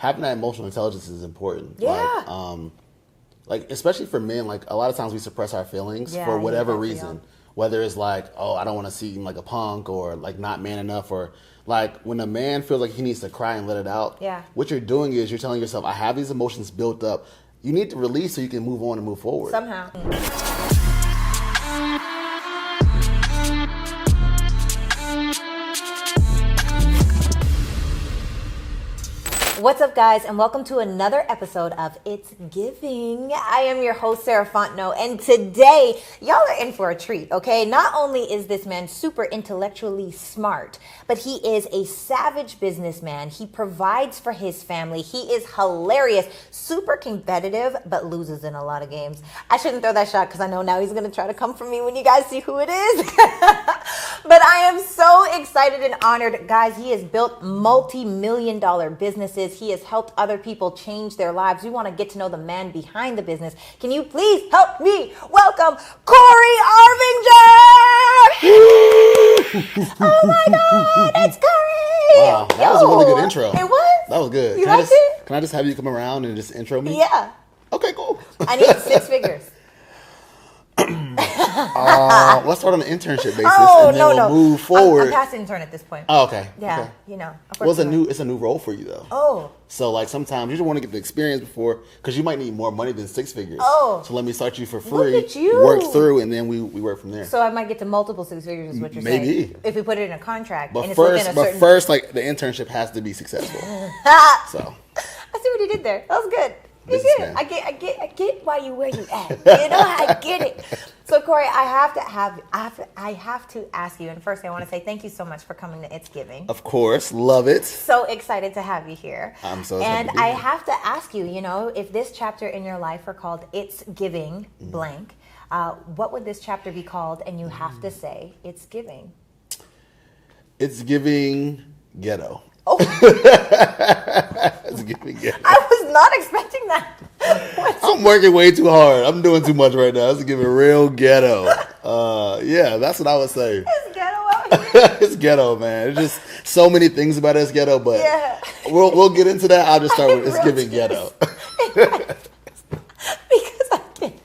having that emotional intelligence is important. Yeah. Like especially for men, like a lot of times we suppress our feelings for whatever reason. Whether it's like, oh, I don't want to seem like a punk or like not man enough, or like when a man feels like he needs to cry and let it out. What you're doing is you're telling yourself, I have these emotions built up. You need to release so you can move on and move forward. Somehow. What's up, guys, and welcome to another episode of It's Giving. I am your host, Sarah Fontenot, and today, y'all are in for a treat, okay? Not only is this man super intellectually smart, but he is a savage businessman. He provides for his family. He is hilarious, super competitive, but loses in a lot of games. I shouldn't throw that shot because I know now he's going to try to come for me when you guys see who it is. But I am so excited and honored. Guys, he has built multi-million-dollar businesses. He has helped other people change their lives. We want to get to know the man behind the business. Can you please help me welcome Corey Arvinger? Oh my God, it's Corey! Wow, that was a really good intro. It was? That was good. You liked it? Can I just have you come around and just intro me? Yeah. Okay, cool. I need 6 figures. Let's start on an internship basis, and then we'll move forward. I'm past intern at this point. Oh, okay. Yeah, okay. you know. Well, it's a new role for you though. Oh. So like sometimes you just want to get the experience before, because you might need more money than 6 figures. Oh. So let me start you for free. Look at you. Work through, and then we work from there. So I might get to multiple 6 figures, is what you're saying. Maybe. If we put it in a contract. But and first, it's within a first, like the internship has to be successful. So. I see what he did there. That was good. You Businessman. get. I get why you where you at. You know, I get it. So Corey, I have to ask you. And first, I want to say thank you so much for coming to It's Giving. Of course, love it. So excited to have you here. I'm so excited. And I have to ask you. You know, if this chapter in your life were called It's Giving blank, what would this chapter be called? And you have to say It's Giving. It's Giving Ghetto. Oh. It's Giving Ghetto. I was not expecting that. I'm working way too hard. I'm doing too much right now. It's giving real ghetto. Yeah, that's what I would say. It's ghetto out here. It's ghetto, man. There's just so many things about it's ghetto, but Yeah. we'll get into that. I'll just start with it's giving ghetto. Because I didn't.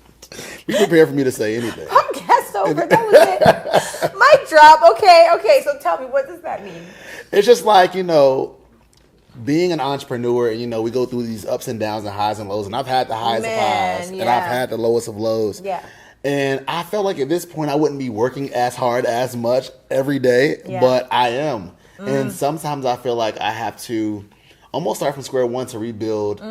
Be prepared for me to say anything. I'm guessed over. That was it. Mic drop. Okay. So tell me, what does that mean? It's just like, being an entrepreneur, and we go through these ups and downs and highs and lows, and I've had the highs of highs, and I've had the lowest of lows. Yeah. And I felt like at this point I wouldn't be working as hard as much every day, but I am. And sometimes I feel like I have to almost start from square one to rebuild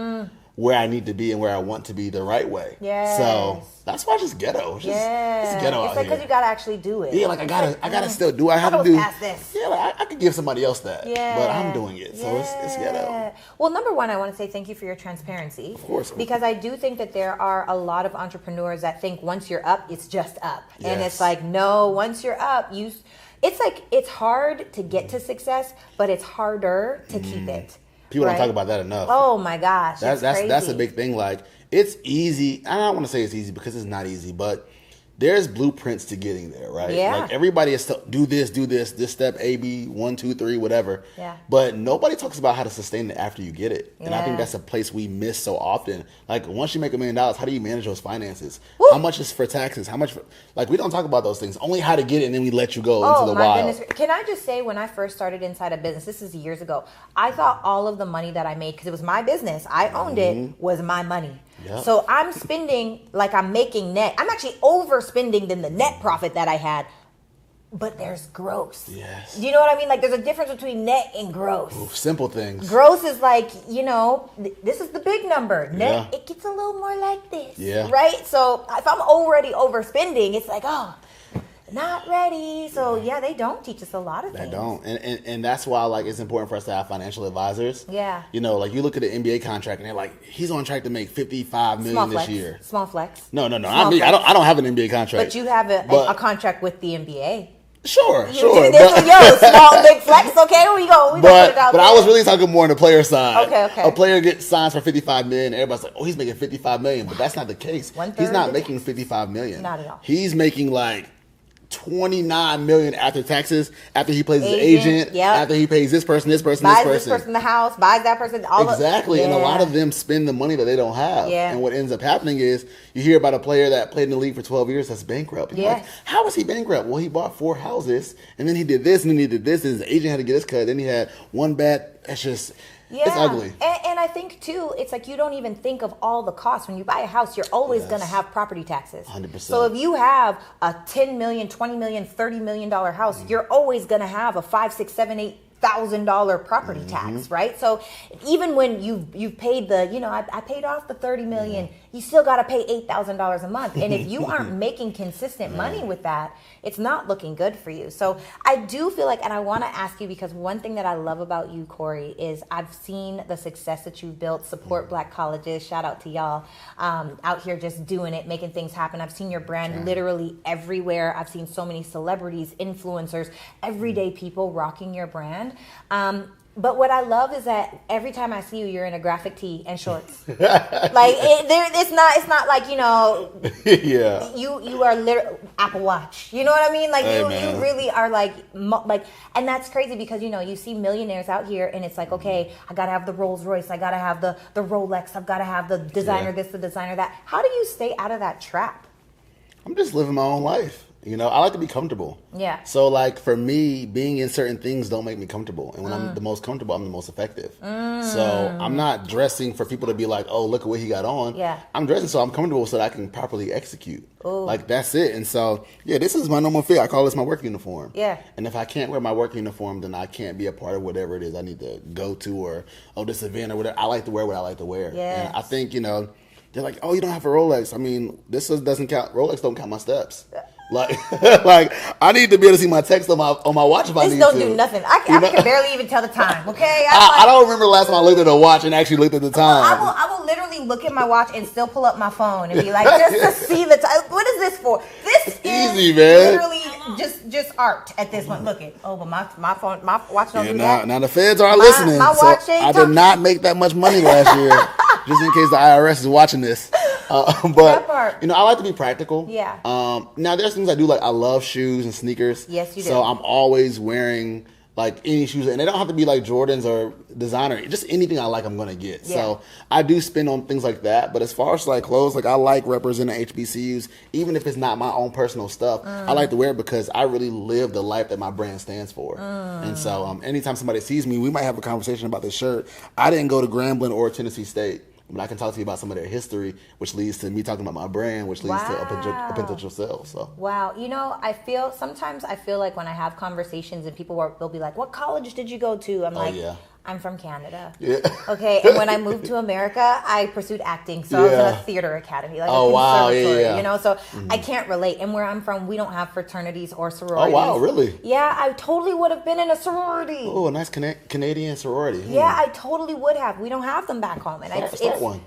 where I need to be and where I want to be the right way. Yes. So that's why it's just ghetto. It's ghetto out It's like here. because you gotta actually do it. Yeah, like I gotta still do. I have to was do. past this. Yeah, like I could give somebody else that. Yeah. But I'm doing it, so it's ghetto. Well, number one, I want to say thank you for your transparency. Of course. Because I do think that there are a lot of entrepreneurs that think once you're up, it's just up, and it's like no, once you're up, It's like it's hard to get to success, but it's harder to keep it. People don't talk about that enough. Oh my gosh, that's a big thing. Like it's easy. I don't want to say it's easy because it's not easy, but there's blueprints to getting there, right? Yeah. Like everybody is do this step A, B, 1, 2, 3, whatever. Yeah. But nobody talks about how to sustain it after you get it. And I think Yeah. that's a place we miss so often. Like once you make $1 million, how do you manage those finances? Woo. How much is for taxes? How much we don't talk about those things. Only how to get it, and then we let you go into the wild. Goodness. Can I just say, when I first started inside a business, this is years ago, I thought all of the money that I made, because it was my business, I owned it, was my money. Yep. So I'm spending like I'm making net. I'm actually overspending than the net profit that I had. But there's gross. Yes. You know what I mean? Like there's a difference between net and gross. Ooh, simple things. Gross is like, this is the big number. Net, it gets a little more like this. Yeah. Right? So if I'm already overspending, it's like, not ready. So they don't teach us a lot of things. They don't, and that's why it's important for us to have financial advisors. Yeah. You look at the NBA contract and they're like, he's on track to make $55 million this year. Small flex. No. Not me. I don't have an NBA contract. But you have a contract with the NBA. Sure. Small big flex. Okay, we go. But I was really talking more on the player side. Okay. A player gets signed for $55 million. Everybody's like, oh, he's making $55 million, but that's not the case. He's not making $55 million. Not at all. He's making like $29 million after taxes, after he pays his agent, after he pays this person, buys this person the house, buys that person, exactly. And a lot of them spend the money that they don't have. And what ends up happening is you hear about a player that played in the league for 12 years that's bankrupt. You're like, how was he bankrupt? Well, he bought 4 houses, and then he did this, and then he did this, and his agent had to get his cut. Then he had one bet. It's just... it's ugly. And I think, too, it's like you don't even think of all the costs. When you buy a house, you're always going to have property taxes. 100%. So if you have a $10 million, $20 million, $30 million house, you're always going to have a $5,000, $6,000, $7,000, $8,000 property tax, right? So even when you've paid the, I paid off the $30 million, you still got to pay $8,000 a month. And if you aren't making consistent money with that, it's not looking good for you. So I do feel like, and I want to ask you, because one thing that I love about you, Corey, is I've seen the success that you've built, support Black colleges. Shout out to y'all out here just doing it, making things happen. I've seen your brand literally everywhere. I've seen so many celebrities, influencers, everyday people rocking your brand. But what I love is that every time I see you, you're in a graphic tee and shorts. Like it's not like you are literally Apple Watch. You know what I mean? Like you really are like, and that's crazy because you see millionaires out here, and it's like, okay, I gotta have the Rolls Royce, I gotta have the Rolex, I've gotta have the designer this, the designer that. How do you stay out of that trap? I'm just living my own life. I like to be comfortable. Yeah. So, like, for me, being in certain things don't make me comfortable. And when I'm the most comfortable, I'm the most effective. So, I'm not dressing for people to be like, oh, look at what he got on. Yeah. I'm dressing so I'm comfortable so that I can properly execute. Ooh. Like, that's it. And so, this is my normal fit. I call this my work uniform. Yeah. And if I can't wear my work uniform, then I can't be a part of whatever it is I need to go to or, this event or whatever. I like to wear what I like to wear. Yes. And I think, they're like, oh, you don't have a Rolex. I mean, this doesn't count. Rolex don't count my steps. Like I need to be able to see my text on my watch if I need to. This don't do nothing. I can barely even tell the time. Okay, I don't remember the last time I looked at a watch and actually looked at the time. I will literally look at my watch and still pull up my phone and be like, just to see the time. What is this for? This is easy, man. Literally just art at this point. Look at but my phone, my watch don't do that. Now the feds are listening. My watch ain't I did not make that much money last year, just in case the IRS is watching this. But I like to be practical. Yeah. Now there's things I do, like I love shoes and sneakers. Yes, you do. So I'm always wearing like any shoes, and they don't have to be like Jordans or designer. Just anything I like, I'm gonna get. Yeah. So I do spend on things like that. But as far as like clothes, like I like representing HBCUs, even if it's not my own personal stuff. I like to wear it because I really live the life that my brand stands for. And so anytime somebody sees me, we might have a conversation about this shirt. I didn't go to Grambling or Tennessee State. But I can talk to you about some of their history, which leads to me talking about my brand, which leads to a potential sale. So. Wow. Sometimes I feel like when I have conversations and people they'll be like, what college did you go to? I'm like, I'm from Canada. Yeah. Okay. And when I moved to America, I pursued acting. So I was in a theater academy, like a conservatory, so I can't relate. And where I'm from, we don't have fraternities or sororities. Oh, wow. Really? Yeah. I totally would have been in a sorority. Oh, a nice Canadian sorority. Yeah, I totally would have. We don't have them back home. And start one.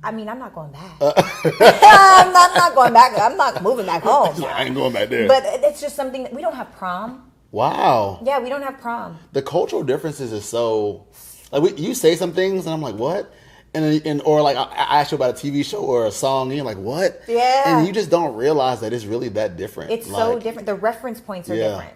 I mean, I'm not going back. I'm not going back. I'm not moving back home. I ain't going back there. But it's just something that we don't have prom. Wow. Yeah, we don't have prom. The cultural differences is so like you say some things and I'm like, what? And or like I ask you about a TV show or a song and you're like, what? Yeah. And you just don't realize that it's really that different. It's so different. The reference points are different.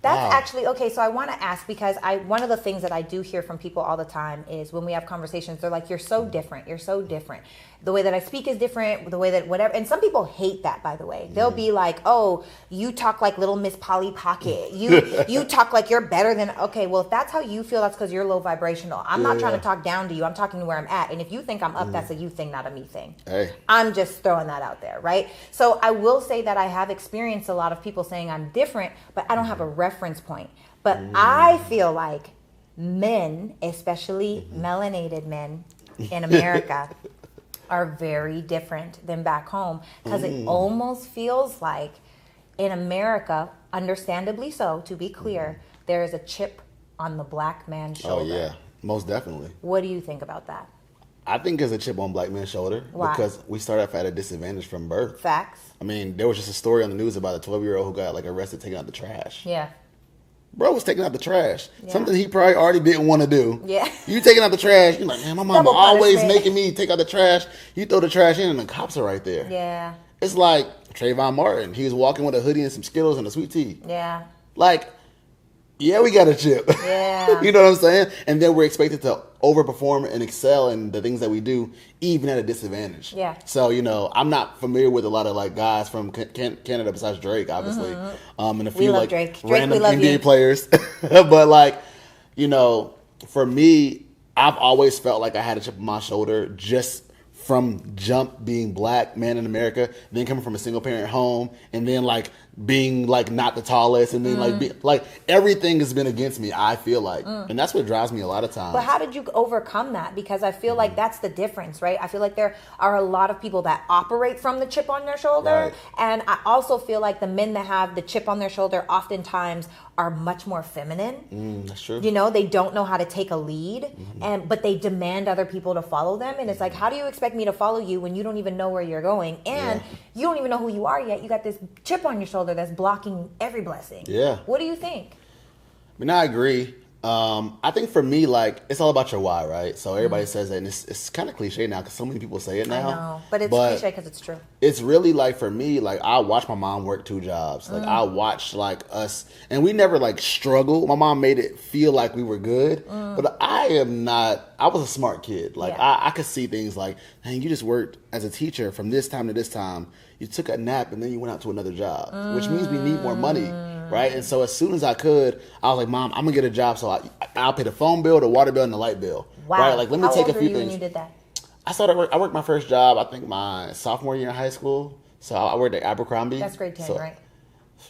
That's actually, okay, so I want to ask because one of the things that I do hear from people all the time is when we have conversations, they're like, you're so different. You're so different. The way that I speak is different, the way that whatever. And some people hate that, by the way. They'll be like, oh, you talk like Little Miss Polly Pocket. You talk like you're better than, okay, well, if that's how you feel, that's because you're low vibrational. I'm not trying to talk down to you. I'm talking to where I'm at. And if you think I'm up, that's a you thing, not a me thing. Hey. I'm just throwing that out there, right? So I will say that I have experienced a lot of people saying I'm different, but I don't have a reference point. But I feel like men, especially melanated men in America, are very different than back home because it almost feels like in America, understandably so, to be clear, there is a chip on the black man's shoulder. Oh, yeah, most definitely. What do you think about that? I think there's a chip on black men's shoulder. Why? Because we start off at a disadvantage from birth. Facts. I mean, there was just a story on the news about a 12-year-old who got like arrested taking out the trash. Yeah. Bro was taking out the trash. Yeah. Something he probably already didn't want to do. Yeah. You taking out the trash. You're like, man, my mama always making me take out the trash. You throw the trash in and the cops are right there. Yeah. It's like Trayvon Martin. He was walking with a hoodie and some Skittles and a sweet tea. Yeah. Like, yeah, we got a chip. Yeah. You know what I'm saying? And then we're expected to overperform and excel in the things that we do, even at a disadvantage. Yeah. So, you know, I'm not familiar with a lot of like guys from Canada besides Drake, obviously. And a few like Drake, random we NBA you. players. But like, you know, for me, I've always felt like I had a chip on my shoulder just from jump being black man in America, then coming from a single parent home, and then like being like not the tallest, and then like everything has been against me, I feel like. And that's what drives me a lot of times. But how did you overcome that? Because I feel like that's the difference, right? I feel like there are a lot of people that operate from the chip on their shoulder. Right. And I also feel like the men that have the chip on their shoulder oftentimes are much more feminine. That's true. You know, they don't know how to take a lead, but they demand other people to follow them. And it's like, how do you expect me to follow you when you don't even know where you're going? And you don't even know who you are yet. You got this chip on your shoulder that's blocking every blessing. Yeah. What do you think? I mean, I agree. I think for me, like, it's all about your why, right? So everybody says that, and it's kind of cliche now because so many people say it now. I know, but it's cliche because it's true. It's really like, for me, like, I watched my mom work 2 jobs. Like, I watched like us, and we never like struggled. My mom made it feel like we were good, but I was a smart kid. Like, I could see things like, hey, you just worked as a teacher from this time to this time. You took a nap and then you went out to another job, which means we need more money. Right. And so as soon as I could, I was like, Mom, I'm going to get a job. So I'll pay the phone bill, the water bill, and the light bill. Wow. Right. Like, let me take a few things. When you did that? I worked my first job, I think my sophomore year in high school. So I worked at Abercrombie. That's grade 10, right?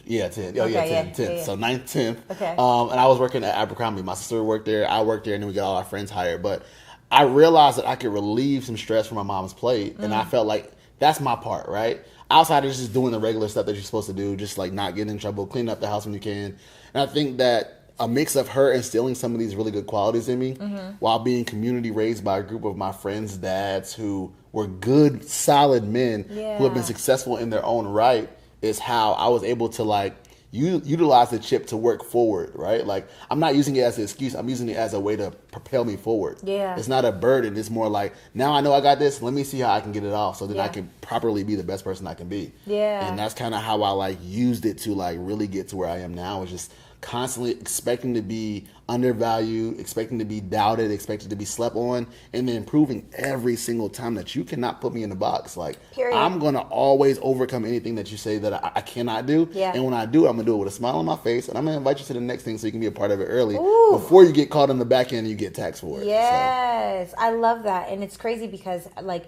Yeah, 10. Oh, okay, yeah, 10. Yeah. So 9th, 10th. Okay. And I was working at Abercrombie. My sister worked there. I worked there. And then we got all our friends hired. But I realized that I could relieve some stress from my mom's plate. And I felt like that's my part, right? Outside of just doing the regular stuff that you're supposed to do, just like not getting in trouble, cleaning up the house when you can. And I think that a mix of her instilling some of these really good qualities in me while being community raised by a group of my friends' dads who were good, solid men who have been successful in their own right is how I was able to like utilize the chip to work forward, right? Like, I'm not using it as an excuse. I'm using it as a way to propel me forward. Yeah. It's not a burden. It's more like, now I know I got this. Let me see how I can get it off so that I can properly be the best person I can be. Yeah. And that's kind of how I like used it to like really get to where I am now, is just constantly expecting to be undervalued, expecting to be doubted, expected to be slept on, and then proving every single time that you cannot put me in the box. Like, period. I'm going to always overcome anything that you say that I cannot do. Yeah. And when I do, I'm going to do it with a smile on my face, and I'm going to invite you to the next thing so you can be a part of it early. Ooh. Before you get caught in the back end and you get taxed for it. Yes. So. I love that. And it's crazy because, like,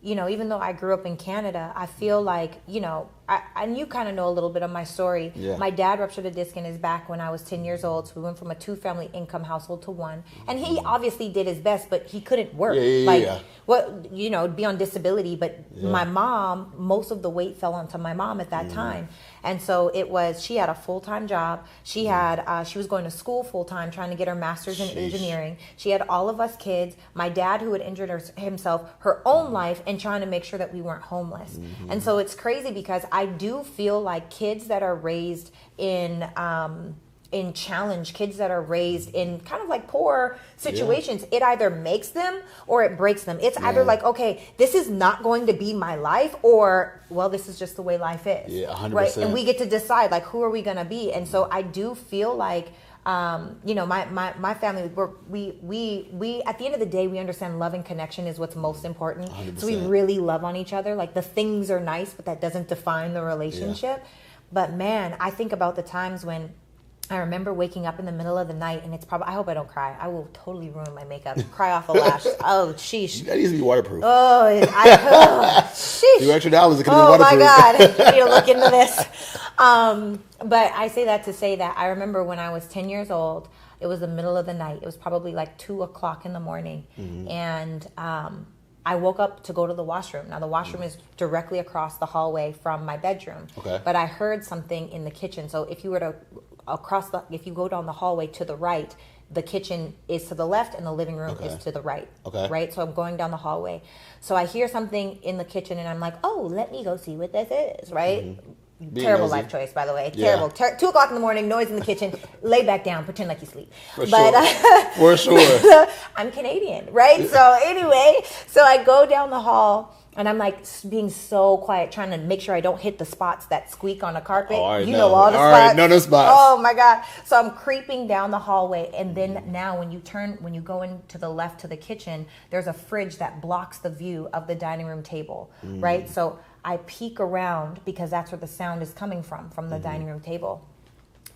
you know, even though I grew up in Canada, I feel like, you know, and you kind of know a little bit of my story. Yeah. My dad ruptured a disc in his back when I was 10 years old. So we went from a 2-family income household to 1. And he obviously did his best, but he couldn't work. What, you know, be on disability. But my mom, most of the weight fell onto my mom at that time. And so she had a full-time job. She had, she was going to school full-time, trying to get her master's in engineering. She had all of us kids. My dad, who had injured himself her own life, and trying to make sure that we weren't homeless. And so it's crazy because I do feel like kids that are raised in challenge, kids that are raised in kind of like poor situations, it either makes them or it breaks them. It's either like, okay, this is not going to be my life, or, well, this is just the way life is. Yeah, 100%. Right? And we get to decide, like, who are we going to be? And so I do feel like, you know, my family, we at the end of the day, we understand love and connection is what's most important. 100%. So we really love on each other. Like, the things are nice, but that doesn't define the relationship. But man, I think about the times when I remember waking up in the middle of the night, and it's probably, I hope I don't cry. I will totally ruin my makeup. Cry off a lash. Oh, sheesh. That needs to be waterproof. Sheesh. $2 extra, it could be waterproof. Oh my God. I need to look into this. But I say that to say that I remember when I was 10 years old, it was the middle of the night. It was probably like 2:00 in the morning. And, I woke up to go to the washroom. Now, the washroom is directly across the hallway from my bedroom. Okay. But I heard something in the kitchen. So if you were to if you go down the hallway to the right, the kitchen is to the left and the living room is to the right. Okay. Right? So I'm going down the hallway. So I hear something in the kitchen and I'm like, oh, let me go see what this is. Right? Terrible nosy. life choice, by the way. Yeah. Terrible. 2:00 in the morning, noise in the kitchen. Lay back down, pretend like you sleep. For sure. I'm Canadian, right? So anyway, so I go down the hall And I'm like being so quiet, trying to make sure I don't hit the spots that squeak on a carpet. Oh, you know all the spots. All right, know the spots. Oh my God. So I'm creeping down the hallway. And then now when you go into the left to the kitchen, there's a fridge that blocks the view of the dining room table, right? So I peek around because that's where the sound is coming from the dining room table.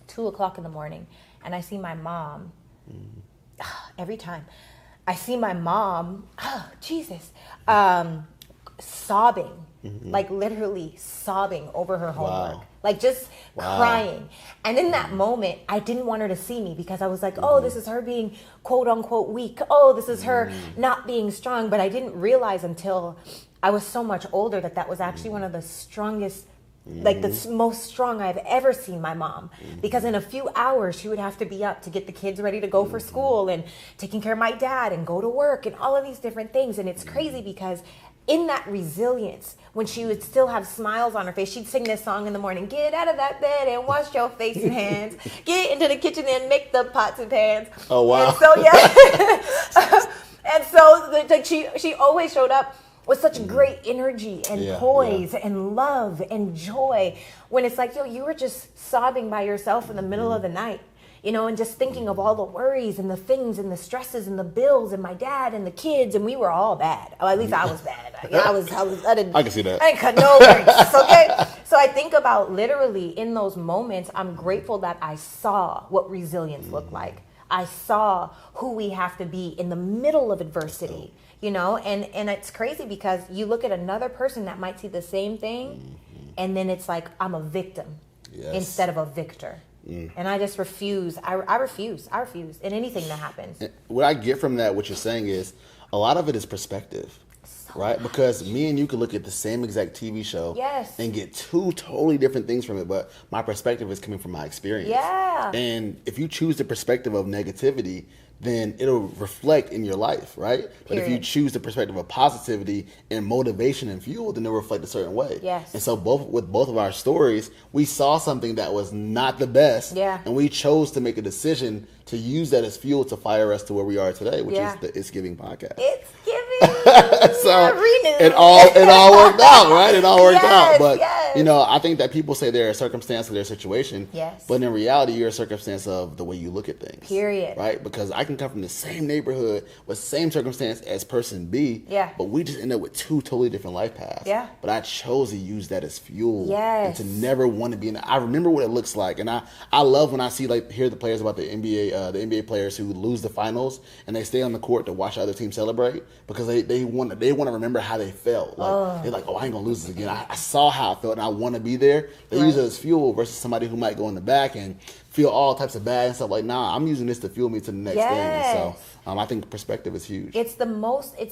2:00 in the morning. And I see my mom. Every time. I see my mom, Jesus, sobbing, like literally sobbing over her homework, like just crying. And in that moment, I didn't want her to see me because I was like, oh, this is her being quote unquote weak. Oh, this is her not being strong. But I didn't realize until I was so much older that was actually one of the strongest, like the most strong I've ever seen my mom, because in a few hours she would have to be up to get the kids ready to go for school and taking care of my dad and go to work and all of these different things. And it's crazy because in that resilience, when she would still have smiles on her face, she'd sing this song in the morning, get out of that bed and wash your face and hands, get into the kitchen and make the pots and pans. Oh, wow. And so, and so she always showed up with such great energy and poise and love and joy, when it's like, yo, you were just sobbing by yourself in the middle of the night, you know, and just thinking of all the worries and the things and the stresses and the bills and my dad and the kids, and we were all bad. Or at least I was bad. I can see that. I didn't cut no breaks, okay? So I think about literally in those moments, I'm grateful that I saw what resilience looked like. I saw who we have to be in the middle of adversity. You know, and it's crazy because you look at another person that might see the same thing, and then it's like, I'm a victim instead of a victor. And I just refuse. I refuse in anything that happens. What I get from that, what you're saying is, a lot of it is perspective, right? Because me and you could look at the same exact TV show and get two totally different things from it, but my perspective is coming from my experience. Yeah. And if you choose the perspective of negativity, then it'll reflect in your life, right? Period. But if you choose the perspective of positivity and motivation and fuel, then it'll reflect a certain way. Yes. And so with both of our stories, we saw something that was not the best, and we chose to make a decision to use that as fuel to fire us to where we are today, which is the It's Giving podcast. It's Giving. So it all worked out, right? It all worked out. But you know, I think that people say they're a circumstance of their situation. Yes. But in reality, you're a circumstance of the way you look at things. Period. Right? Because I can come from the same neighborhood with same circumstance as person B. Yeah. But we just end up with two totally different life paths. Yeah. But I chose to use that as fuel. Yes. And to never want to be in. I remember what it looks like, and I love when I see hear the players about the NBA players who lose the finals and they stay on the court to watch the other team celebrate because they want to remember how they felt. Like they're like, oh, I ain't gonna lose this again. I saw how I felt and I want to be there. They use it as fuel versus somebody who might go in the back and feel all types of bad and stuff. Like, nah, I'm using this to fuel me to the next thing. And so I think perspective is huge. It's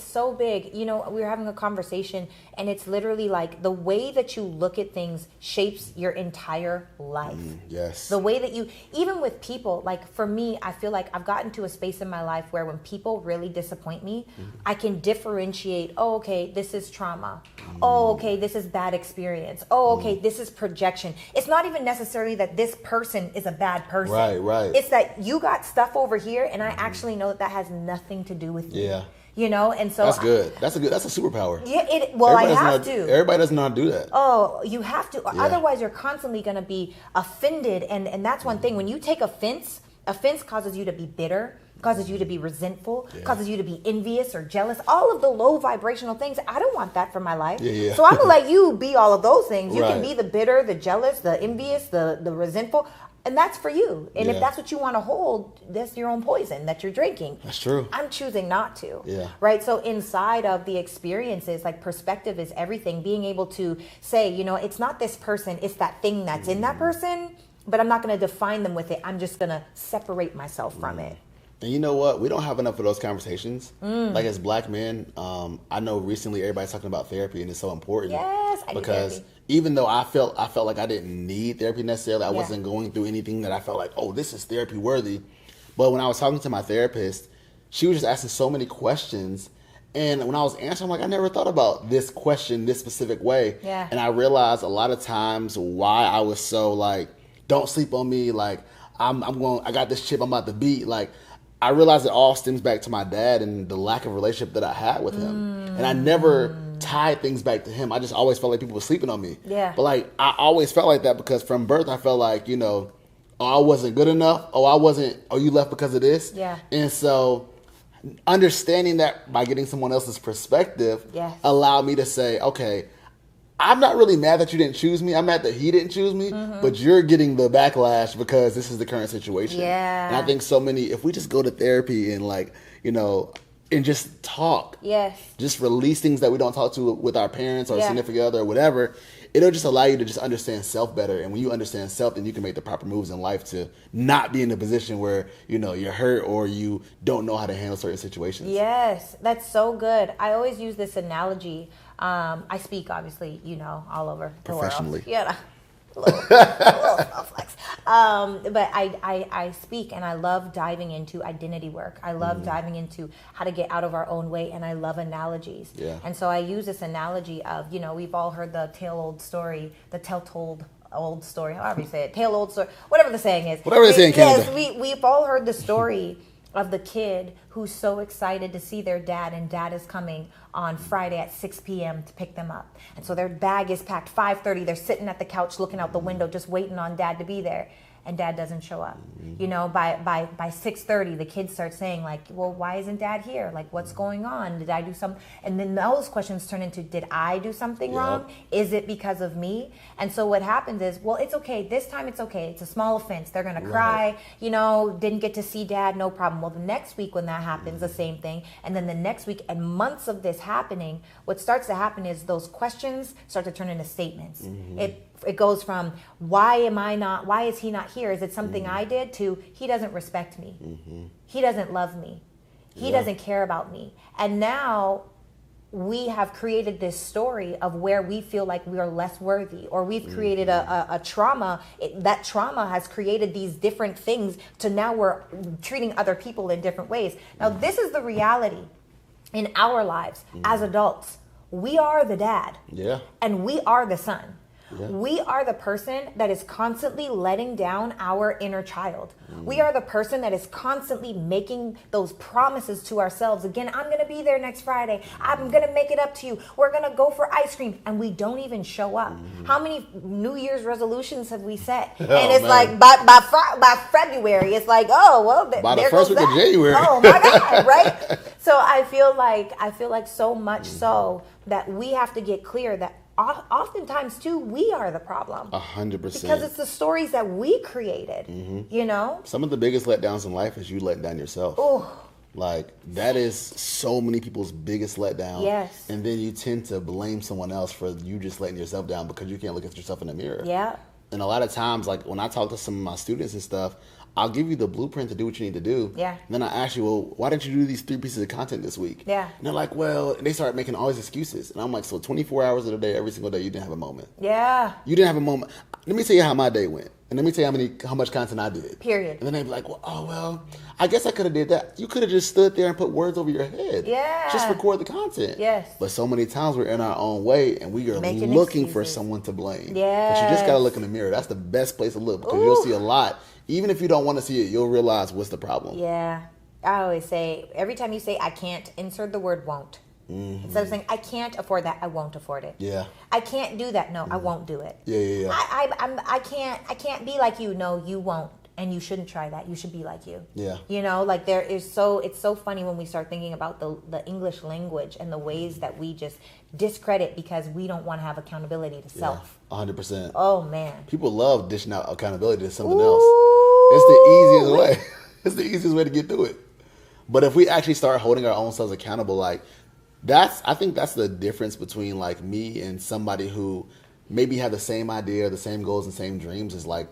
so big. You know, we were having a conversation and it's literally like the way that you look at things shapes your entire life. Yes. The way that even with people, like for me, I feel like I've gotten to a space in my life where when people really disappoint me, I can differentiate, oh, okay, this is trauma. Oh, okay, this is bad experience. Oh, okay, this is projection. It's not even necessarily that this person is a bad person. Right. It's that you got stuff over here and I actually know that has nothing to do with you. Yeah. You know, and so that's good. That's a superpower. Yeah, I have to. Everybody doesn't know how to do that. Oh, you have to. Yeah. Otherwise, you're constantly going to be offended, and that's one thing. When you take offense causes you to be bitter, causes you to be resentful, causes you to be envious or jealous. All of the low vibrational things. I don't want that for my life. Yeah. So I'm gonna let you be all of those things. You can be the bitter, the jealous, the envious, the resentful. And that's for you. And if that's what you want to hold, that's your own poison that you're drinking. That's true. I'm choosing not to. Yeah. Right? So inside of the experiences, like perspective is everything. Being able to say, you know, it's not this person, it's that thing that's in that person, but I'm not going to define them with it. I'm just going to separate myself from it. And you know what? We don't have enough of those conversations. Like as black men, I know recently everybody's talking about therapy and it's so important. Yes, I because need therapy. Even though I felt like I didn't need therapy necessarily, I wasn't going through anything that I felt like, oh, this is therapy worthy. But when I was talking to my therapist, she was just asking so many questions. And when I was answering, I'm like, I never thought about this question this specific way. Yeah. And I realized a lot of times why I was so like, don't sleep on me. Like I got this chip I'm about to beat. Like I realized it all stems back to my dad and the lack of relationship that I had with him. And I never hide things back to him. I just always felt like people were sleeping on me. Yeah. But like, I always felt like that because from birth, I felt like, you know, oh, I wasn't good enough. Oh, you left because of this. Yeah. And so understanding that by getting someone else's perspective Yes. allowed me to say, okay, I'm not really mad that you didn't choose me. I'm mad that he didn't choose me, but you're getting the backlash because this is the current situation. Yeah. And I think if we just go to therapy and like, you know, and just talk. Yes. Just release things that we don't talk to with our parents or significant other or whatever. It'll just allow you to just understand self better. And when you understand self, then you can make the proper moves in life to not be in a position where, you know, you're hurt or you don't know how to handle certain situations. Yes, that's so good. I always use this analogy. I speak, obviously, you know, all over the Professionally. world. Yeah. A little flex. But I speak and I love diving into identity work. I love diving into how to get out of our own way, and I love analogies. Yeah. And so I use this analogy of, you know, we've all heard the tale-told story, however you say it, tale-old story, whatever the saying is. Whatever they say in Canada. Yes, we've all heard the story of the kid who's so excited to see their dad, and dad is coming on Friday at 6 p.m. to pick them up. And so their bag is packed 5:30. They're sitting at the couch looking out the window just waiting on dad to be there. And dad doesn't show up. You know, by 6:30, the kids start saying like, well, why isn't dad here? Like, what's going on? Did I do something? And then those questions turn into, did I do something wrong? Is it because of me? And so what happens is, well, it's okay. This time it's okay. It's a small offense. They're going to cry, you know, didn't get to see dad, no problem. Well, the next week when that happens, the same thing. And then the next week and months of this happening, what starts to happen is those questions start to turn into statements. It goes from, why is he not here? Is it something I did? To, he doesn't respect me. He doesn't love me. He doesn't care about me. And now we have created this story of where we feel like we are less worthy, or we've created a trauma. That trauma has created these different things to now we're treating other people in different ways. Now, this is the reality in our lives as adults. We are the dad. Yeah. And we are the son. Yeah. We are the person that is constantly letting down our inner child. We are the person that is constantly making those promises to ourselves. Again, I'm going to be there next Friday. I'm going to make it up to you. We're going to go for ice cream. And we don't even show up. How many New Year's resolutions have we set? And it's like by February, it's like, oh, well, by the there first goes week of that. January. Oh my God, right? So I feel like so much so that we have to get clear that oftentimes too we are the problem. 100%. Because it's the stories that we created. You know, some of the biggest letdowns in life is you letting down yourself. Like, that is so many people's biggest letdown. Yes. And then you tend to blame someone else for you just letting yourself down because you can't look at yourself in the mirror. Yeah. And a lot of times, like when I talk to some of my students and stuff, I'll give you the blueprint to do what you need to do. Yeah. And then I ask you, well, why didn't you do these 3 pieces of content this week? Yeah. And they're like, well, and they start making all these excuses. And I'm like, so 24 hours of the day, every single day, you didn't have a moment. Yeah. You didn't have a moment. Let me tell you how my day went. And let me tell you how much content I did. Period. And then they'd be like, well, I guess I could have did that. You could have just stood there and put words over your head. Yeah. Just record the content. Yes. But so many times we're in our own way and we are Making looking for excuses. someone to blame. Yes. But you just got to look in the mirror. That's the best place to look because you'll see a lot. Even if you don't want to see it, you'll realize what's the problem. Yeah. I always say, every time you say I can't, insert the word won't. Instead of saying I can't afford that, I won't afford it. Yeah. I can't do that. No, I won't do it. Yeah. I can't be like you. No, you won't. And you shouldn't try that. You should be like you. Yeah. You know, like it's so funny when we start thinking about the English language and the ways that we just discredit because we don't want to have accountability to self. 100%. Oh man. People love dishing out accountability to something else. It's the easiest way. It's the easiest way to get through it. But if we actually start holding our own selves accountable, like I think that's the difference between like me and somebody who maybe have the same idea, the same goals and same dreams is like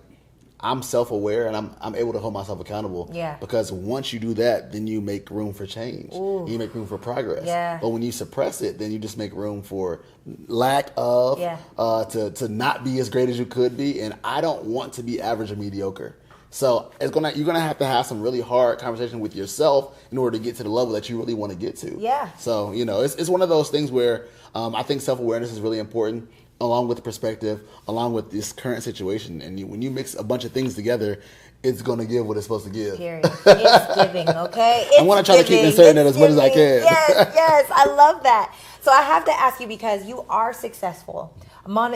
I'm self-aware and I'm able to hold myself accountable. Yeah. Because once you do that, then you make room for change. Ooh. You make room for progress. Yeah. But when you suppress it, then you just make room for lack of, to not be as great as you could be. And I don't want to be average or mediocre. So you're gonna have to have some really hard conversation with yourself in order to get to the level that you really want to get to. Yeah. So it's one of those things where I think self-awareness is really important, along with perspective, along with this current situation. And when you mix a bunch of things together, it's gonna give what it's supposed to give. Period. It's giving. Okay. I want to try to keep inserting that as much as I can. Yes. I love that. So I have to ask you, because you are successful.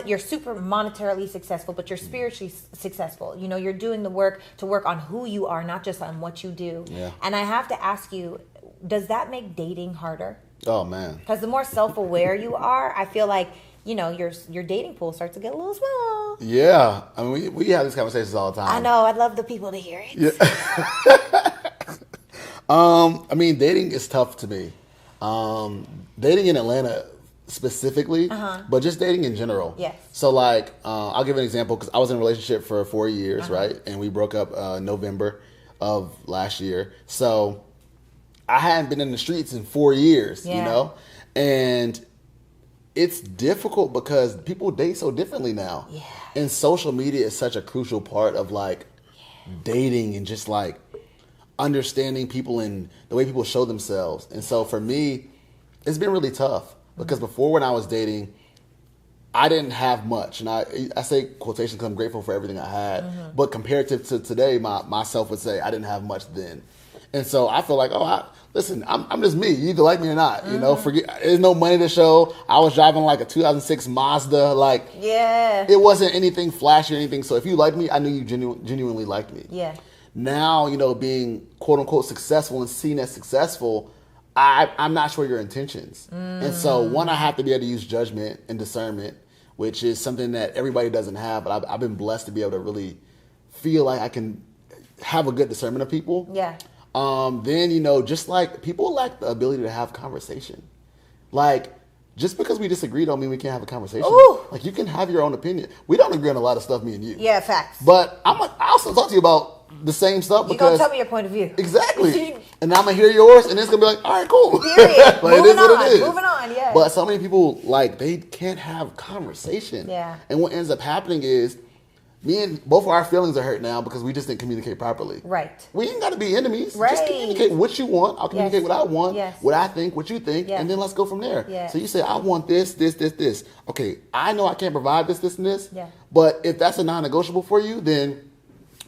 You're super monetarily successful, but you're spiritually successful. You know, you're doing the work to work on who you are, not just on what you do. Yeah. And I have to ask you, does that make dating harder? Oh, man. Because the more self-aware you are, I feel like, you know, your dating pool starts to get a little small. Yeah. I mean, we have these conversations all the time. I know. I'd love the people to hear it. Yeah. I mean, dating is tough to me. Dating in Atlanta specifically, but just dating in general. Yes. So, like, I'll give an example, because I was in a relationship for 4 years, right? And we broke up November of last year. So I hadn't been in the streets in 4 years, you know? And it's difficult because people date so differently now. Yeah. And social media is such a crucial part of, like, dating and just, like, understanding people and the way people show themselves. And so for me, it's been really tough, because before, when I was dating, I didn't have much. And I say quotations because I'm grateful for everything I had. But comparative to today, myself would say I didn't have much then. And so I feel like, listen, I'm just me. You either like me or not. You know, there's no money to show. I was driving like a 2006 Mazda. Like, it wasn't anything flashy or anything. So if you liked me, I knew you genuinely liked me. Yeah. Now, you know, being quote unquote successful and seen as successful, I'm not sure your intentions. And so, one, I have to be able to use judgment and discernment, which is something that everybody doesn't have. But I've been blessed to be able to really feel like I can have a good discernment of people. Yeah. Then, you know, just like people lack the ability to have conversation. Like, just because we disagree don't mean we can't have a conversation. Ooh. Like, you can have your own opinion. We don't agree on a lot of stuff, me and you. Yeah, facts. But I also talk to you about the same stuff, You're because going to tell me your point of view. Exactly. And I'm going to hear yours, and it's going to be like, all right, cool. Period. Like, Moving on, yeah. But so many people, like, they can't have conversation. Yeah. And what ends up happening is, me and both of our feelings are hurt now because we just didn't communicate properly. Right. We ain't got to be enemies. Right. Just communicate what you want. I'll communicate what I want, Yes. what I think, what you think, Yeah. and then let's go from there. Yeah. So you say, I want this, this, this, this. Okay, I know I can't provide this, this, and this. Yeah. But if that's a non-negotiable for you, then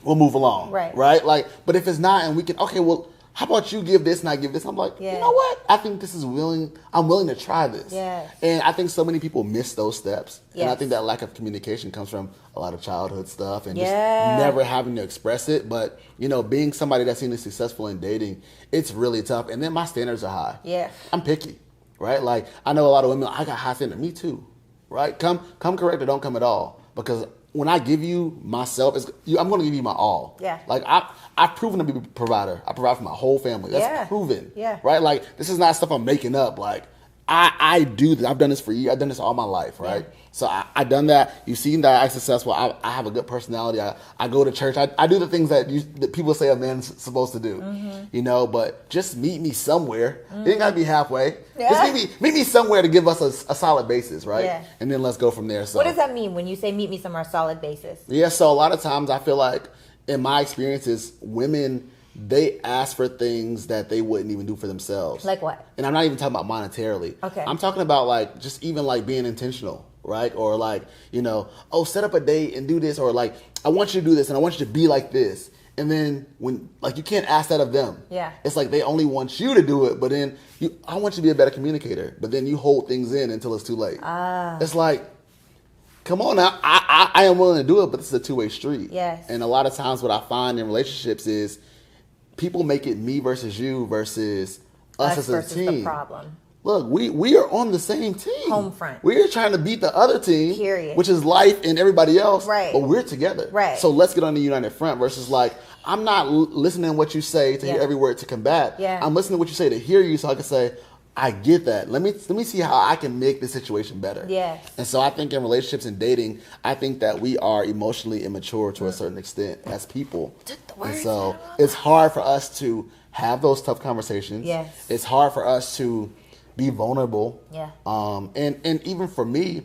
we'll move along. Right. Right? Like, but if it's not, and we can, okay, well, how about you give this and I give this? I'm like, you know what? I think this is I'm willing to try this. Yes. And I think so many people miss those steps. Yes. And I think that lack of communication comes from a lot of childhood stuff and just never having to express it. But, you know, being somebody that's seen as successful in dating, it's really tough. And then my standards are high. Yeah. I'm picky, right? Like, I know a lot of women, I got high standards. Me too, right? Come correct or don't come at all. Because when I give you myself, I'm going to give you my all. Yeah. Like, I've proven to be a provider. I provide for my whole family. That's proven. Yeah. Right? Like, this is not stuff I'm making up. Like, I do this. I've done this for you. I've done this all my life, right? Yeah. So I've done that. You've seen that I'm successful. I have a good personality. I go to church. I do the things that people say a man's supposed to do, you know, but just meet me somewhere. It ain't got to be halfway. Yeah. Just meet me somewhere to give us a solid basis, right? Yeah. And then let's go from there. So, what does that mean when you say meet me somewhere, solid basis? Yeah, so a lot of times I feel like, in my experiences, women, they ask for things that they wouldn't even do for themselves. Like what? And I'm not even talking about monetarily. Okay. I'm talking about, like, just even, like, being intentional, right? Or, like, you know, set up a date and do this. Or, like, I want you to do this and I want you to be like this. And then when, like, you can't ask that of them. Yeah. It's like they only want you to do it, but then I want you to be a better communicator. But then you hold things in until it's too late. It's like, come on now, I am willing to do it, but this is a two-way street. Yes. And a lot of times what I find in relationships is people make it me versus you versus us as a team. Versus the problem. Look, we are on the same team. Home front. We are trying to beat the other team. Period. Which is life and everybody else. Right. But we're together. Right. So let's get on the united front versus, like, I'm not listening to what you say to hear every word to combat. Yeah. I'm listening to what you say to hear you so I can say, I get that. Let me see how I can make the situation better. Yes. And so I think in relationships and dating, I think that we are emotionally immature to a certain extent as people. And so it's hard for us to have those tough conversations. Yes. It's hard for us to be vulnerable. Yeah. And even for me,